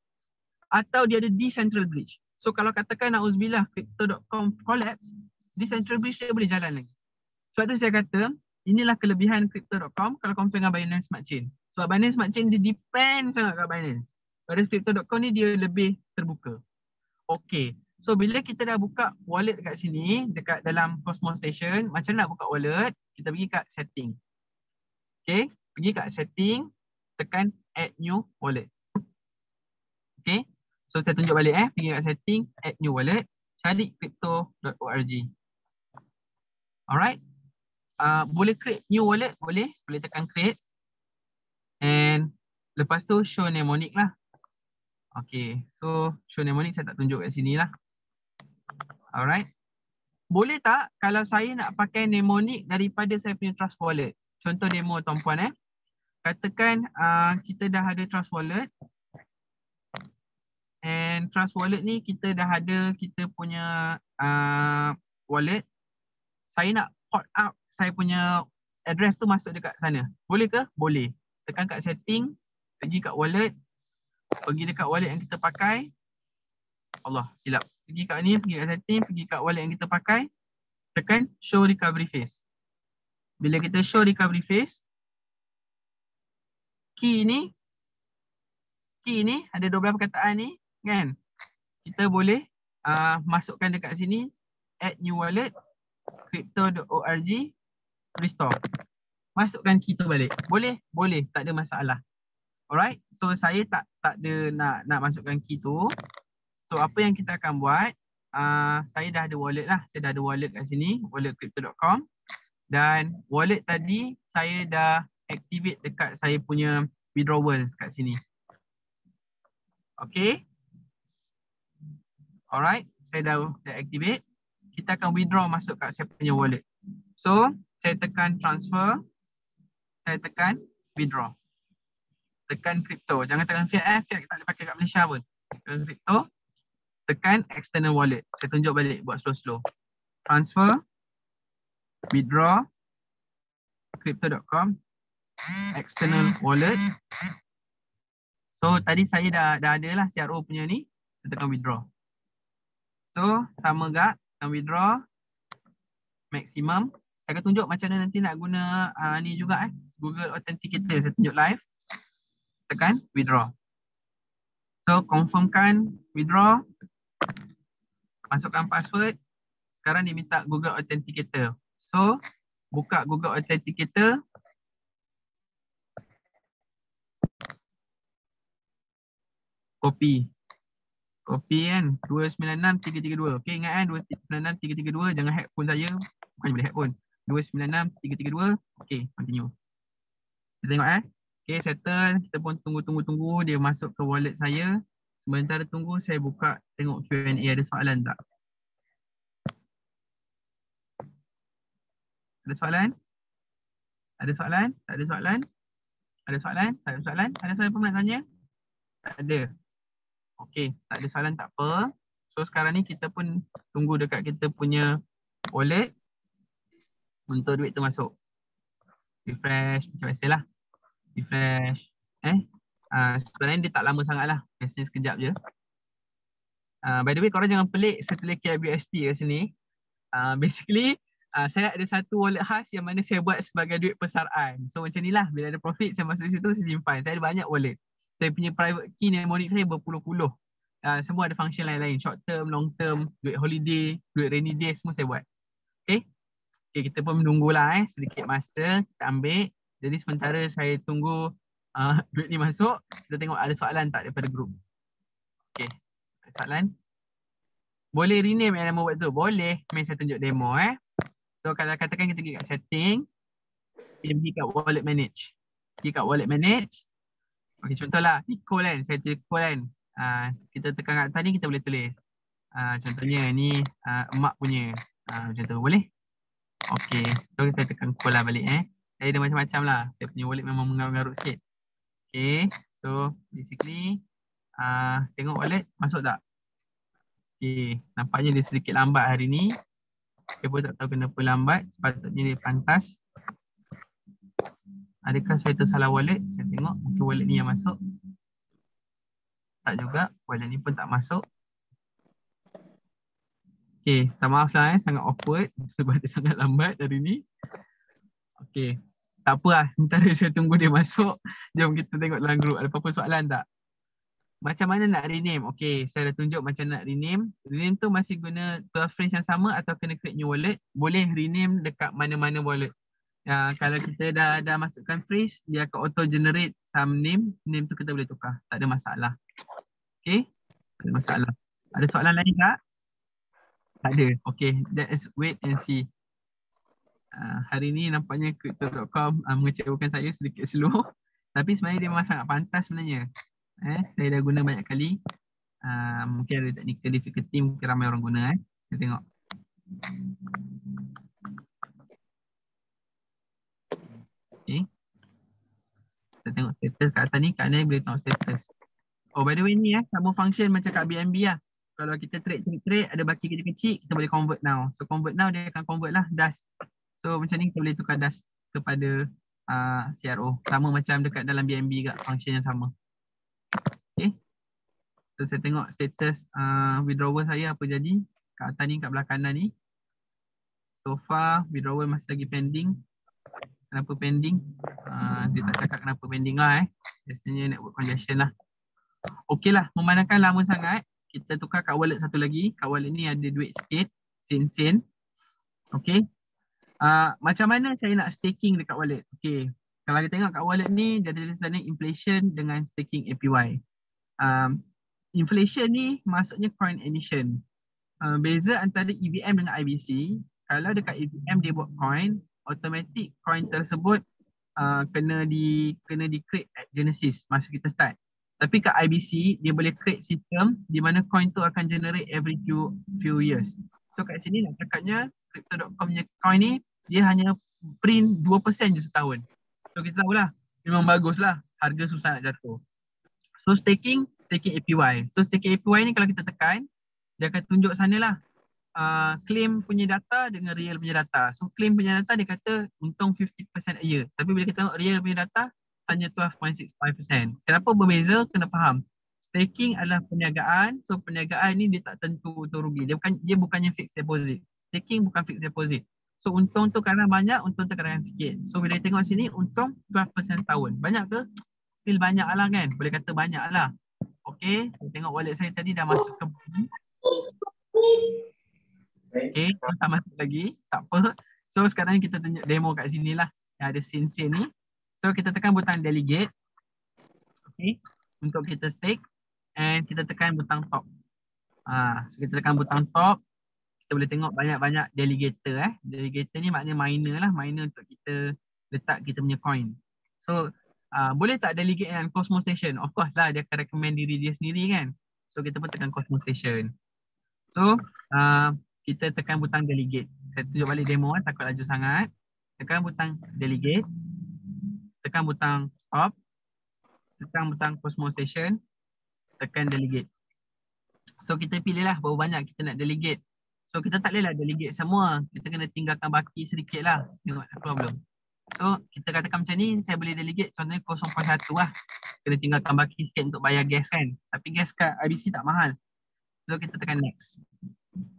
Atau dia ada decentral bridge. So kalau katakan na'uzubillah Crypto.com collapse, decentral bridge dia boleh jalan lagi. Sebab tu saya kata, inilah kelebihan Crypto.com kalau compare dengan Binance Smart Chain. Sebab Binance Smart Chain dia depend sangat kat Binance. Whereas Crypto.com ni dia lebih terbuka. Okay. So bila kita dah buka wallet dekat sini, dekat dalam Cosmos Station, macam nak buka wallet, kita pergi kat setting. Okay. Pergi kat setting, tekan add new wallet. Okay. So saya tunjuk balik pergi kat setting, add new wallet, cari crypto.org. Alright. Boleh create new wallet, boleh tekan create. And lepas tu show mnemonic lah. Okay, so show mnemonic saya tak tunjuk kat sini lah. Alright. Boleh tak kalau saya nak pakai mnemonic daripada saya punya Trust Wallet? Contoh demo tuan-puan Katakan kita dah ada Trust Wallet. And Trust Wallet ni kita dah ada kita punya wallet. Saya nak port out saya punya address tu masuk dekat sana. Boleh ke? Boleh. Tekan kat setting, pergi kat wallet, pergi dekat wallet yang kita pakai. Allah, silap. Pergi kat ni, pergi kat setting, pergi kat wallet yang kita pakai. Tekan show recovery phase. Bila kita show recovery phase, key ni ada 12 perkataan ni kan. Kita boleh masukkan dekat sini, add new wallet, crypto.org, restore. Masukkan key tu balik. Boleh? Boleh, tak ada masalah. Alright, so saya tak ada nak masukkan key tu. So apa yang kita akan buat, saya dah ada wallet lah. Saya dah ada wallet kat sini, wallet crypto.com. Dan wallet tadi saya dah activate dekat saya punya withdrawal kat sini. Okay. Alright, saya dah activate. Kita akan withdraw masuk kat saya punya wallet. So, saya tekan transfer. Saya tekan withdraw. Tekan crypto. Jangan tekan fiat fiat kita boleh pakai kat Malaysia pun. Tekan crypto. Tekan external wallet. Saya tunjuk balik buat slow-slow. Transfer. Withdraw. Crypto.com. External wallet. So tadi saya dah ada lah CRO punya ni. Saya tekan withdraw. So sama gak. Tekan withdraw. Maximum. Saya akan tunjuk macam mana nanti nak guna ni juga Google Authenticator. Saya tunjuk live. Tekan withdraw. So confirmkan withdraw. Masukkan password. sekarang dia minta Google Authenticator. So, buka Google Authenticator. Copy kan 296332. Okey, ingat kan 296332, jangan hack phone saya. Bukan boleh hack phone. 296332. Okey, continue. Kita tengok okey, settle. Kita pun tunggu dia masuk ke wallet saya. Sementara tunggu saya buka tengok Q&A, ada soalan tak? Ada soalan? Ada soalan? Tak ada soalan? Ada soalan? Tak ada soalan? Ada soalan pun nak tanya? Tak ada. Okey, tak ada soalan tak apa. So sekarang ni kita pun tunggu dekat kita punya wallet untuk duit tu masuk. Refresh macam biasalah. Refresh. Sebenarnya dia tak lama sangat lah. Biasanya sekejap je. By the way, korang jangan pelik setelah KIBUST kat sini. Basically, saya ada satu wallet khas yang mana saya buat sebagai duit persaraan. So macam ni lah, bila ada profit saya masuk situ, saya simpan. Saya ada banyak wallet. Saya punya private key mnemonic saya berpuluh-puluh. Semua ada function lain-lain. Short term, long term, duit holiday, duit rainy day, semua saya buat. Okay. Okay, kita pun menunggulah sedikit masa kita ambil. Jadi sementara saya tunggu duit ni masuk, kita tengok ada soalan tak daripada grup. Okay, ada soalan? Boleh rename nama buat tu? Boleh. Mari saya tunjuk demo So kalau katakan kita pergi kat setting, kita pergi kat wallet manage. Pergi kat wallet manage. Okay, contohlah Nicole kan, saya tulis Nicole kan. Kita tekan kat atas ni kita boleh tulis. Contohnya ni emak punya. Macam tu boleh? Okay, so kita tekan call lah balik Saya ada macam-macam lah. Saya punya wallet memang mengarut-garut sikit. Okay, so basically tengok wallet masuk tak? Okay, nampaknya dia sedikit lambat hari ni. Saya pun tak tahu kenapa lambat. Sepatutnya dia pantas. Adakah saya tersalah wallet? Saya tengok mungkin wallet ni yang masuk. Tak juga, wallet ni pun tak masuk. Okay, tak maaf lah sangat awkward sebab dia sangat lambat hari ni. Okay, tak apa lah, sementara saya tunggu dia masuk. Jom kita tengok dalam group, ada apa-apa soalan tak? Macam mana nak rename? Okay, saya dah tunjuk macam nak rename. Rename tu masih guna 12 phrase yang sama atau kena create new wallet. Boleh rename dekat mana-mana wallet. Kalau kita dah masukkan phrase, dia akan auto generate some name. Name tu kita boleh tukar, tak ada masalah. Okay, tak ada masalah. Ada soalan lain tak? Tak ada. Okay, let's wait and see. Hari ni nampaknya Crypto.com mengecewakan saya sedikit slow. Tapi sebenarnya dia memang sangat pantas sebenarnya. Saya dah guna banyak kali. Mungkin ada technical difficulty, mungkin ramai orang guna. Kita tengok. Okay. Kita tengok status kat atas ni. Kat ni boleh tengok status. Oh, by the way ni sama function macam kat BNB lah. Kalau kita trade, ada baki kecil-kecil, kita boleh convert now. So convert now dia akan convert lah DAS. So macam ni kita boleh tukar DAS kepada CRO. Sama macam dekat dalam BNB juga, function yang sama. Okay. So saya tengok status withdrawal saya apa jadi. Kat atas ni, kat belah kanan ni. So far withdrawal masih lagi pending. Kenapa pending? Dia tak cakap kenapa pending lah Biasanya network congestion lah. Okey lah, memandangkan lama sangat, kita tukar kat wallet satu lagi. Kat wallet ni ada duit sikit, sen-sen. Okey. Macam mana saya nak staking dekat wallet? Okey. Kalau kita tengok kat wallet ni, dia ada tulisan ni inflation dengan staking APY. Inflation ni maksudnya coin emission. Beza antara EVM dengan IBC, kalau dekat EVM dia buat coin, automatic coin tersebut kena di create at Genesis masa kita start. Tapi kat IBC dia boleh create sistem di mana coin tu akan generate every few years. So kat sini nak cakapnya Crypto.com punya coin ni dia hanya print 2% je setahun. So kita tahulah memang baguslah, harga susah nak jatuh. So staking APY. So staking APY ni kalau kita tekan, dia akan tunjuk sanalah claim punya data dengan real punya data. So claim punya data dia kata untung 50% a year. Tapi bila kita tengok real punya data hanya 12.65%. Kenapa berbeza? Kena faham. Staking adalah perniagaan. So perniagaan ni dia tak tentu untuk rugi. Dia bukannya fixed deposit. Staking bukan fixed deposit. So untung tu kadang banyak, untung tu kadang sikit. So bila tengok sini untung 12% setahun. Banyak ke? Still banyak lah kan? Boleh kata banyak lah. Okay, saya tengok wallet saya tadi dah masuk ke Okay, tak masuk lagi, tak apa. So sekarang kita tunjuk demo kat sini lah. Yang ada scene ni. So kita tekan butang delegate. Okay, untuk kita stake. And kita tekan butang top. So kita tekan butang top. Kita boleh tengok banyak-banyak delegator. Delegator ni maknanya miner lah. Miner untuk kita letak kita punya coin. So boleh tak delegate dengan Cosmos Station? Of course lah, dia akan recommend diri dia sendiri kan. So kita pun tekan Cosmos Station. So kita tekan butang delegate. Saya tunjuk balik demo takut laju sangat. Tekan butang delegate. Tekan butang top. Tekan butang Cosmos Station. Tekan delegate. So kita pilih lah berapa banyak kita nak delegate. So kita tak boleh lah delegate semua. Kita kena tinggalkan baki sedikit lah. Tengok keluar belum. So kita katakan macam ni, saya boleh delegate contohnya 0.1 lah. Kena tinggalkan baki sikit untuk bayar gas kan. Tapi gas kat IBC tak mahal. So kita tekan next.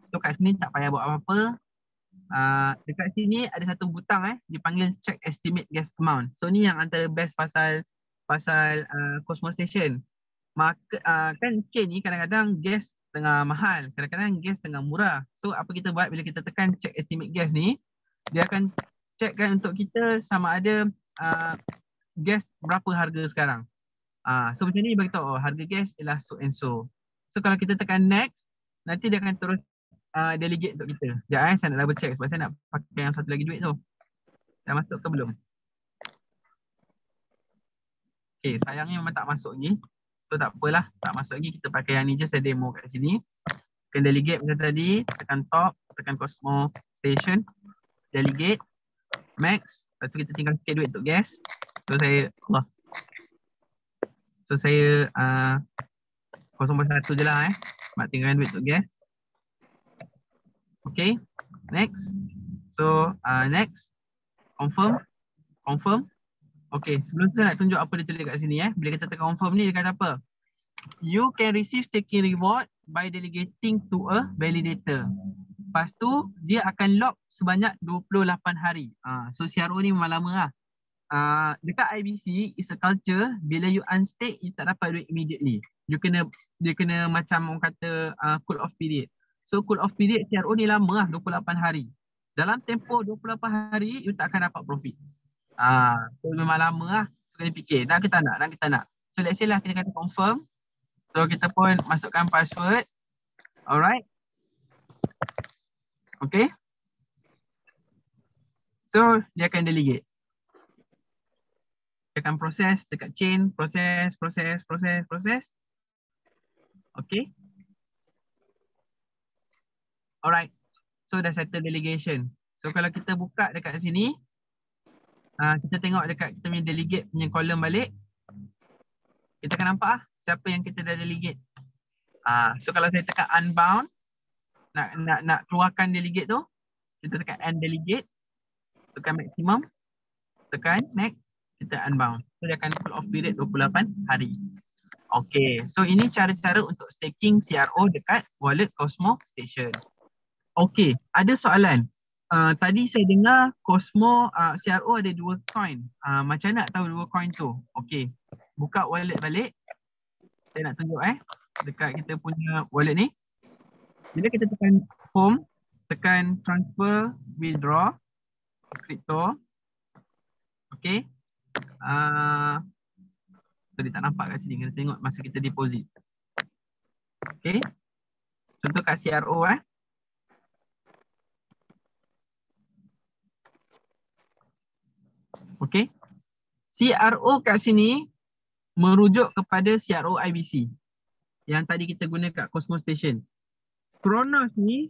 So kat sini tak payah buat apa-apa. Dekat sini ada satu butang dipanggil check estimate gas amount. So ni yang antara best pasal Cosmos Station. Maka kan chain ni kadang-kadang gas tengah mahal, kadang-kadang gas tengah murah. So apa kita buat bila kita tekan check estimate gas ni, dia akan checkkan untuk kita sama ada gas berapa harga sekarang. So macam ni bagi tahu harga gas ialah so and so. So kalau kita tekan next, nanti dia akan terus delegate untuk kita. Sekejap saya nak double check sebab saya nak pakai yang satu lagi duit tu. Dah masuk ke belum? Okay, sayangnya memang tak masuk lagi. So tak apalah, tak masuk lagi. Kita pakai yang ni je, saya demo kat sini. Tekan delegate macam tadi, tekan top, tekan Cosmos Station, delegate, max. Lepas tu kita tinggal sikit duit untuk gas. So saya 0.1 je lah sebab tinggalkan duit untuk gas. Okay, next. So next, confirm. Okay, sebelum tu nak tunjuk apa dia tulis kat sini Bila kita tekan confirm ni, dia kata apa? You can receive staking reward by delegating to a validator. Lepas tu, dia akan lock sebanyak 28 hari. So CRO ni memang lama lah. Dekat IBC, it's a culture, bila you unstake, you tak dapat duit immediately. Dia kena macam orang kata cool off period. So cool off period CRO ni lama lah, 28 hari. Dalam tempoh 28 hari, you tak akan dapat profit. So memang lama lah. So kena fikir, nak ke tak nak? So let's say lah kita kata confirm. So kita pun masukkan password. Alright. Okay. So dia akan delegate. Dia akan proses dekat chain, proses. Okay. Alright. So dah settle delegation. So kalau kita buka dekat sini, kita tengok dekat kita punya delegate punya column balik. Kita akan nampak siapa yang kita dah delegate. So kalau saya tekan unbound, nak keluarkan delegate tu, kita tekan end delegate, tekan maximum, tekan next, kita unbound. So dia akan full off period 28 hari. Okay, so ini cara-cara untuk staking CRO dekat wallet Cosmos Station. Okay, ada soalan. Tadi saya dengar Cosmos CRO ada 2 coin. Macam nak tahu 2 coin tu? Okay, buka wallet balik. Saya nak tunjuk dekat kita punya wallet ni. Bila kita tekan home, tekan transfer, withdraw, crypto. Okay. So dia tak nampak kat sini. Kita tengok masa kita deposit. Okay. Contoh kat CRO Okay. CRO kat sini merujuk kepada CRO IBC yang tadi kita guna kat Cosmos Station. Kronos ni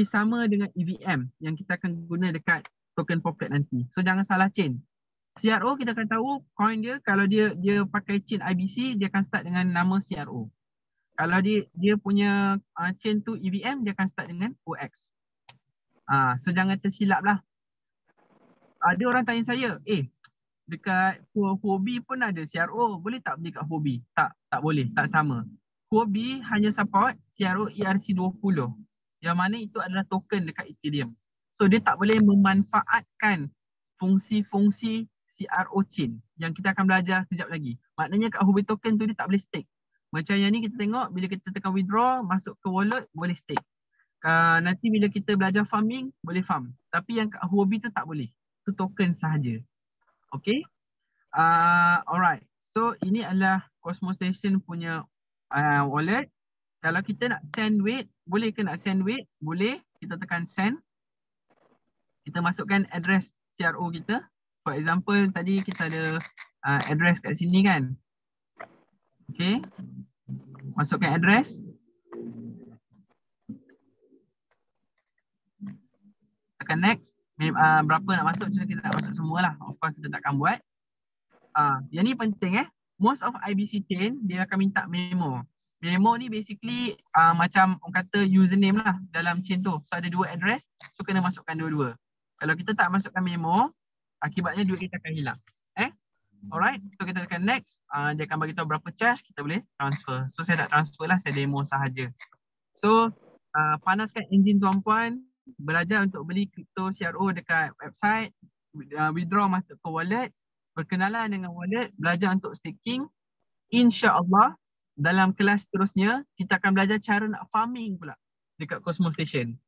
sama dengan EVM yang kita akan guna dekat token pocket nanti. So jangan salah chain. CRO kita akan tahu coin dia, kalau dia pakai chain IBC, dia akan start dengan nama CRO. Kalau dia punya chain tu EVM, dia akan start dengan OX. So jangan tersilap lah. Ada orang tanya saya, dekat Huobi pun ada CRO, boleh tak beli kat Huobi? Tak boleh, tak sama. Huobi hanya support CRO ERC20, yang mana itu adalah token dekat Ethereum. So dia tak boleh memanfaatkan fungsi-fungsi CRO chain yang kita akan belajar sekejap lagi. Maknanya kat Huobi token tu dia tak boleh stake. Macam yang ni kita tengok, bila kita tekan withdraw, masuk ke wallet, boleh stake. Nanti bila kita belajar farming, boleh farm. Tapi yang kat Huobi tu tak boleh. Itu token sahaja. Okay. Alright. So ini adalah Cosmos Station punya wallet. Kalau kita nak send duit, boleh ke nak send duit? Boleh. Kita tekan send. Kita masukkan address CRO kita. For example, tadi kita ada address kat sini kan. Okay. Masukkan address. Tekan next. Berapa nak masuk, kita tak masuk semualah. Of course kita takkan buat. Yang ni penting Most of IBC chain dia akan minta memo. Memo ni basically macam orang kata username lah dalam chain tu. So ada 2 address, so kena masukkan dua-dua. Kalau kita tak masukkan memo, akibatnya duit kita akan hilang. Alright, so kita tekan next. Dia akan bagi tahu berapa charge, kita boleh transfer. So saya tak transfer lah, saya demo sahaja. So panaskan enjin tuan-puan, belajar untuk beli crypto CRO dekat website, withdraw masuk ke wallet, berkenalan dengan wallet, belajar untuk staking. InsyaAllah dalam kelas seterusnya kita akan belajar cara nak farming pula dekat Cosmos Station.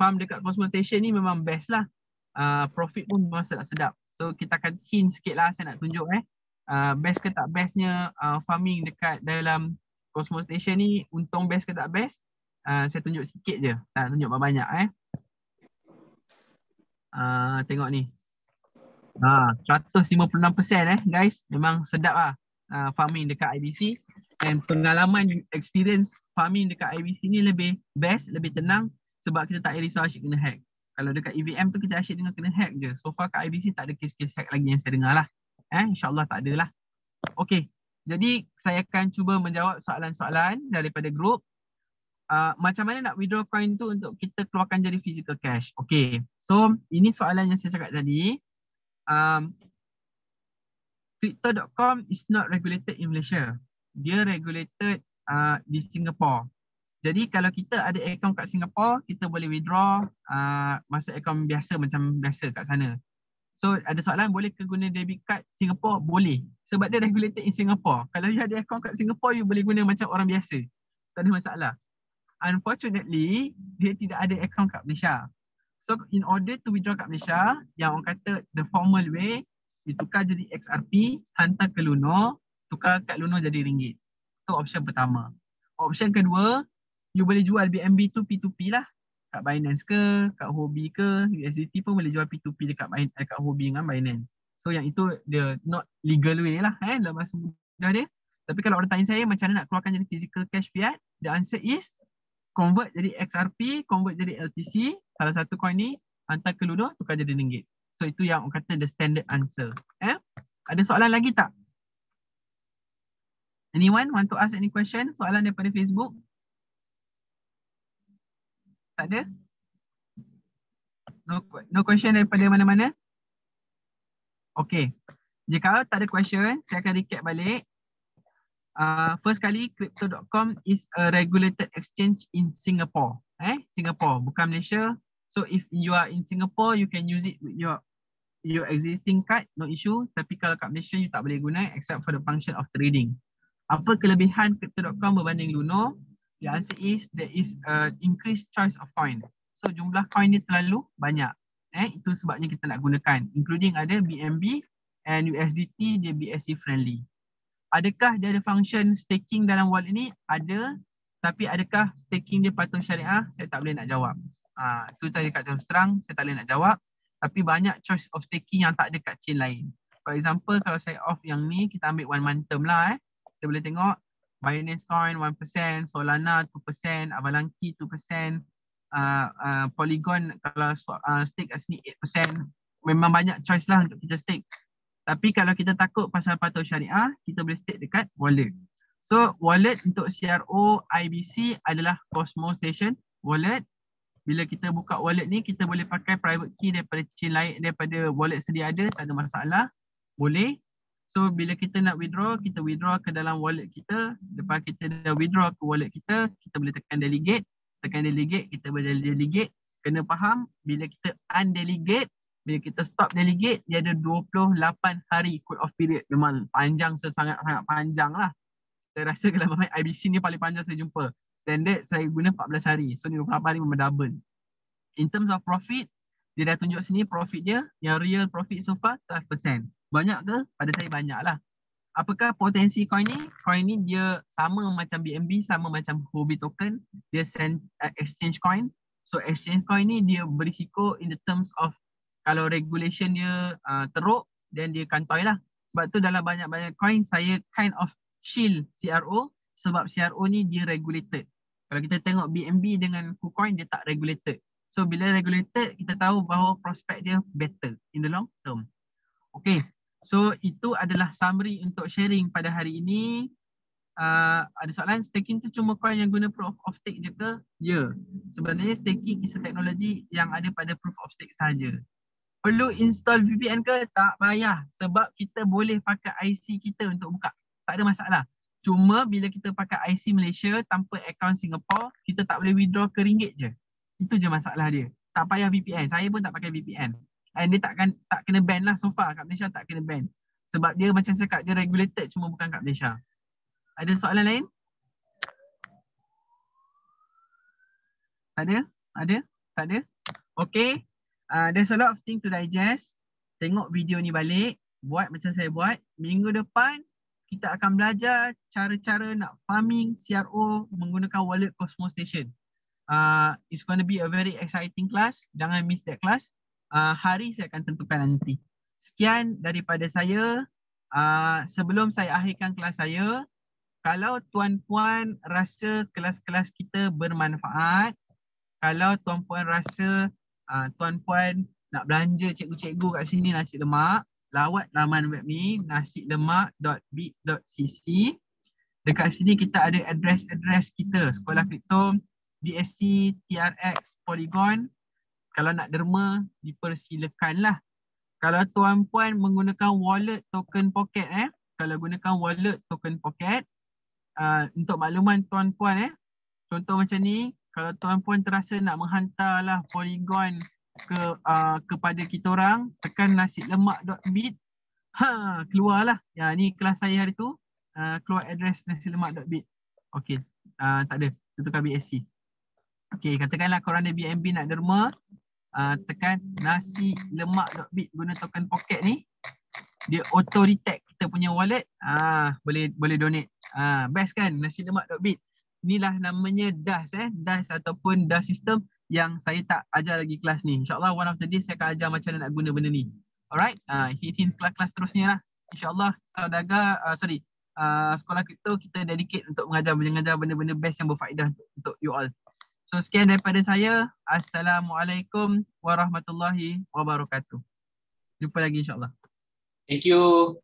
Farm dekat Cosmos Station ni memang best lah. Profit pun memang sedap-sedap. So kita akan hint sikit lah, saya nak tunjuk best ke tak bestnya farming dekat dalam Cosmos Station ni. Untung best ke tak best, saya tunjuk sikit je, tak tunjuk banyak-banyak. Tengok ni. 156% guys. Memang sedap lah farming dekat IBC. Dan pengalaman experience farming dekat IBC ni lebih best, lebih tenang sebab kita tak risau asyik kena hack. Kalau dekat EVM tu kita asyik dengar kena hack je. So far kat IBC tak ada kes-kes hack lagi yang saya dengar lah. InsyaAllah tak ada lah. Okay. Jadi saya akan cuba menjawab soalan-soalan daripada grup. Macam mana nak withdraw coin tu untuk kita keluarkan jadi physical cash. Okay. So ini soalan yang saya cakap tadi. Crypto.com is not regulated in Malaysia. Dia regulated di Singapore. Jadi kalau kita ada akaun kat Singapore, kita boleh withdraw masuk akaun biasa macam biasa kat sana. So ada soalan, boleh ke guna debit card Singapore? Boleh. Sebab dia regulated in Singapore. Kalau you ada akaun kat Singapore, you boleh guna macam orang biasa. Tak ada masalah. Unfortunately, dia tidak ada akaun kat Malaysia. So in order to withdraw kat Malaysia, yang orang kata the formal way, ditukar jadi XRP, hantar ke Luno, tukar kat Luno jadi ringgit. Itu option pertama. Option kedua, you boleh jual BNB tu P2P lah. Kat Binance ke, kat Huobi ke, USDT pun boleh jual P2P dekat Huobi dengan Binance. So yang itu dia not legal way lah dalam bahasa mudah dia. Tapi kalau orang tanya saya macam mana nak keluarkan jadi physical cash fiat, the answer is convert jadi XRP, convert jadi LTC. Salah satu coin ni hantar ke Luno, tukar jadi ringgit. So itu yang orang kata the standard answer. Ada soalan lagi tak? Anyone want to ask any question? Soalan daripada Facebook? Tak ada? No question daripada mana-mana? Okay. Jika tak ada question, saya akan recap balik. First kali, Crypto.com is a regulated exchange in Singapore. Singapore, bukan Malaysia. So if you are in Singapore, you can use it with your existing card, no issue. Tapi kalau kat Malaysia, you tak boleh guna except for the function of trading. Apa kelebihan Crypto.com berbanding Luno? The answer is there is increased choice of coin. So jumlah coin ni terlalu banyak. Itu sebabnya kita nak gunakan. Including ada BNB and USDT, dia BSC friendly. Adakah dia ada function staking dalam wallet ni? Ada. Tapi adakah staking dia patuh syariah? Saya tak boleh nak jawab. Itu tadi kat terus terang, saya tak boleh nak jawab. Tapi banyak choice of staking yang tak ada kat chain lain. For example, kalau saya off yang ni, kita ambil 1 month term lah. Kita boleh tengok Binance Coin 1%, Solana 2%, Avalanche 2%, Polygon kalau stake kat sini 8%. Memang banyak choice lah untuk kita stake. Tapi kalau kita takut pasal patuh syariah, kita boleh stake dekat wallet. So wallet untuk CRO IBC adalah Cosmos Station wallet. Bila kita buka wallet ni, kita boleh pakai private key daripada chain lain, daripada wallet sedia ada, tak ada masalah. Boleh. So bila kita nak withdraw, kita withdraw ke dalam wallet kita. Lepas kita dah withdraw ke wallet kita, kita boleh tekan delegate. Tekan delegate, kita boleh delegate. Kena faham, bila kita undelegate, bila kita stop delegate, dia ada 28 hari cool off period. Memang panjang, sangat panjang lah. Saya rasa dalam IBC ni paling panjang saya jumpa. Standard saya guna 14 hari. So 28 hari memang double. In terms of profit, dia dah tunjuk sini profit dia, yang real profit so far 12%. Banyak ke? Pada saya banyak lah. Apakah potensi coin ni? Coin ni dia sama macam BNB, sama macam Huobi token. Dia exchange coin. So exchange coin ni dia berisiko in the terms of kalau regulation dia teruk, then dia kantoi lah. Sebab tu dalam banyak-banyak coin saya kind of shield CRO sebab CRO ni dia regulated. Kalau kita tengok BNB dengan KuCoin dia tak regulated. So bila regulated kita tahu bahawa prospek dia better in the long term. Okay. So itu adalah summary untuk sharing pada hari ini. Ada soalan, staking tu cuma coin yang guna proof of stake je ke? Ya. Sebenarnya staking is a teknologi yang ada pada proof of stake sahaja. Perlu install VPN ke? Tak payah. Sebab kita boleh pakai IC kita untuk buka. Tak ada masalah. Cuma bila kita pakai IC Malaysia tanpa akaun Singapore, kita tak boleh withdraw ke ringgit je. Itu je masalah dia. Tak payah VPN. Saya pun tak pakai VPN. And dia tak kena ban lah so far. Kat Malaysia tak kena ban. Sebab dia macam saya cakap, dia regulated cuma bukan kat Malaysia. Ada soalan lain? Tak ada? Ada? Tak ada? Okay. There's a lot of things to digest. Tengok video ni balik. Buat macam saya buat. Minggu depan, kita akan belajar cara-cara nak farming CRO menggunakan wallet Cosmos Station. It's going to be a very exciting class. Jangan miss that class. Hari saya akan tentukan nanti. Sekian daripada saya. Sebelum saya akhirkan kelas saya, kalau tuan-puan rasa kelas-kelas kita bermanfaat, kalau tuan-puan rasa tuan-puan nak belanja cikgu-cikgu kat sini nasi lemak, lawat laman web ni nasilemak.bit.cc. Dekat sini kita ada address kita, Sekolah Kripto, BSC, TRX, Polygon. Kalau nak derma, dipersilakanlah. Kalau tuan-puan menggunakan wallet token pocket, kalau gunakan wallet token pocket, untuk makluman tuan-puan, contoh macam ni, kalau tuan-puan terasa nak menghantarlah Polygon kepada kita orang, tekan nasilemak.bit, keluarlah. Ya, ni kelas saya hari tu, keluar address nasilemak.bit. Okey, tak ada, tentukan BSC. Okey, katakanlah korang ada BNB nak derma, tekan nasilemak.bit guna token pocket ni, dia auto detect kita punya wallet, boleh donate. Best kan, nasilemak.bit. Inilah namanya DAS, DAS ataupun DAS system yang saya tak ajar lagi kelas ni. InsyaAllah one of the days saya akan ajar macam mana nak guna benda ni. Alright, hit kelas-kelas terusnya lah. InsyaAllah Sekolah Kripto kita dedicate untuk mengajar benda-benda best yang berfaedah untuk you all. So sekian daripada saya. Assalamualaikum warahmatullahi wabarakatuh. Jumpa lagi insyaAllah. Thank you.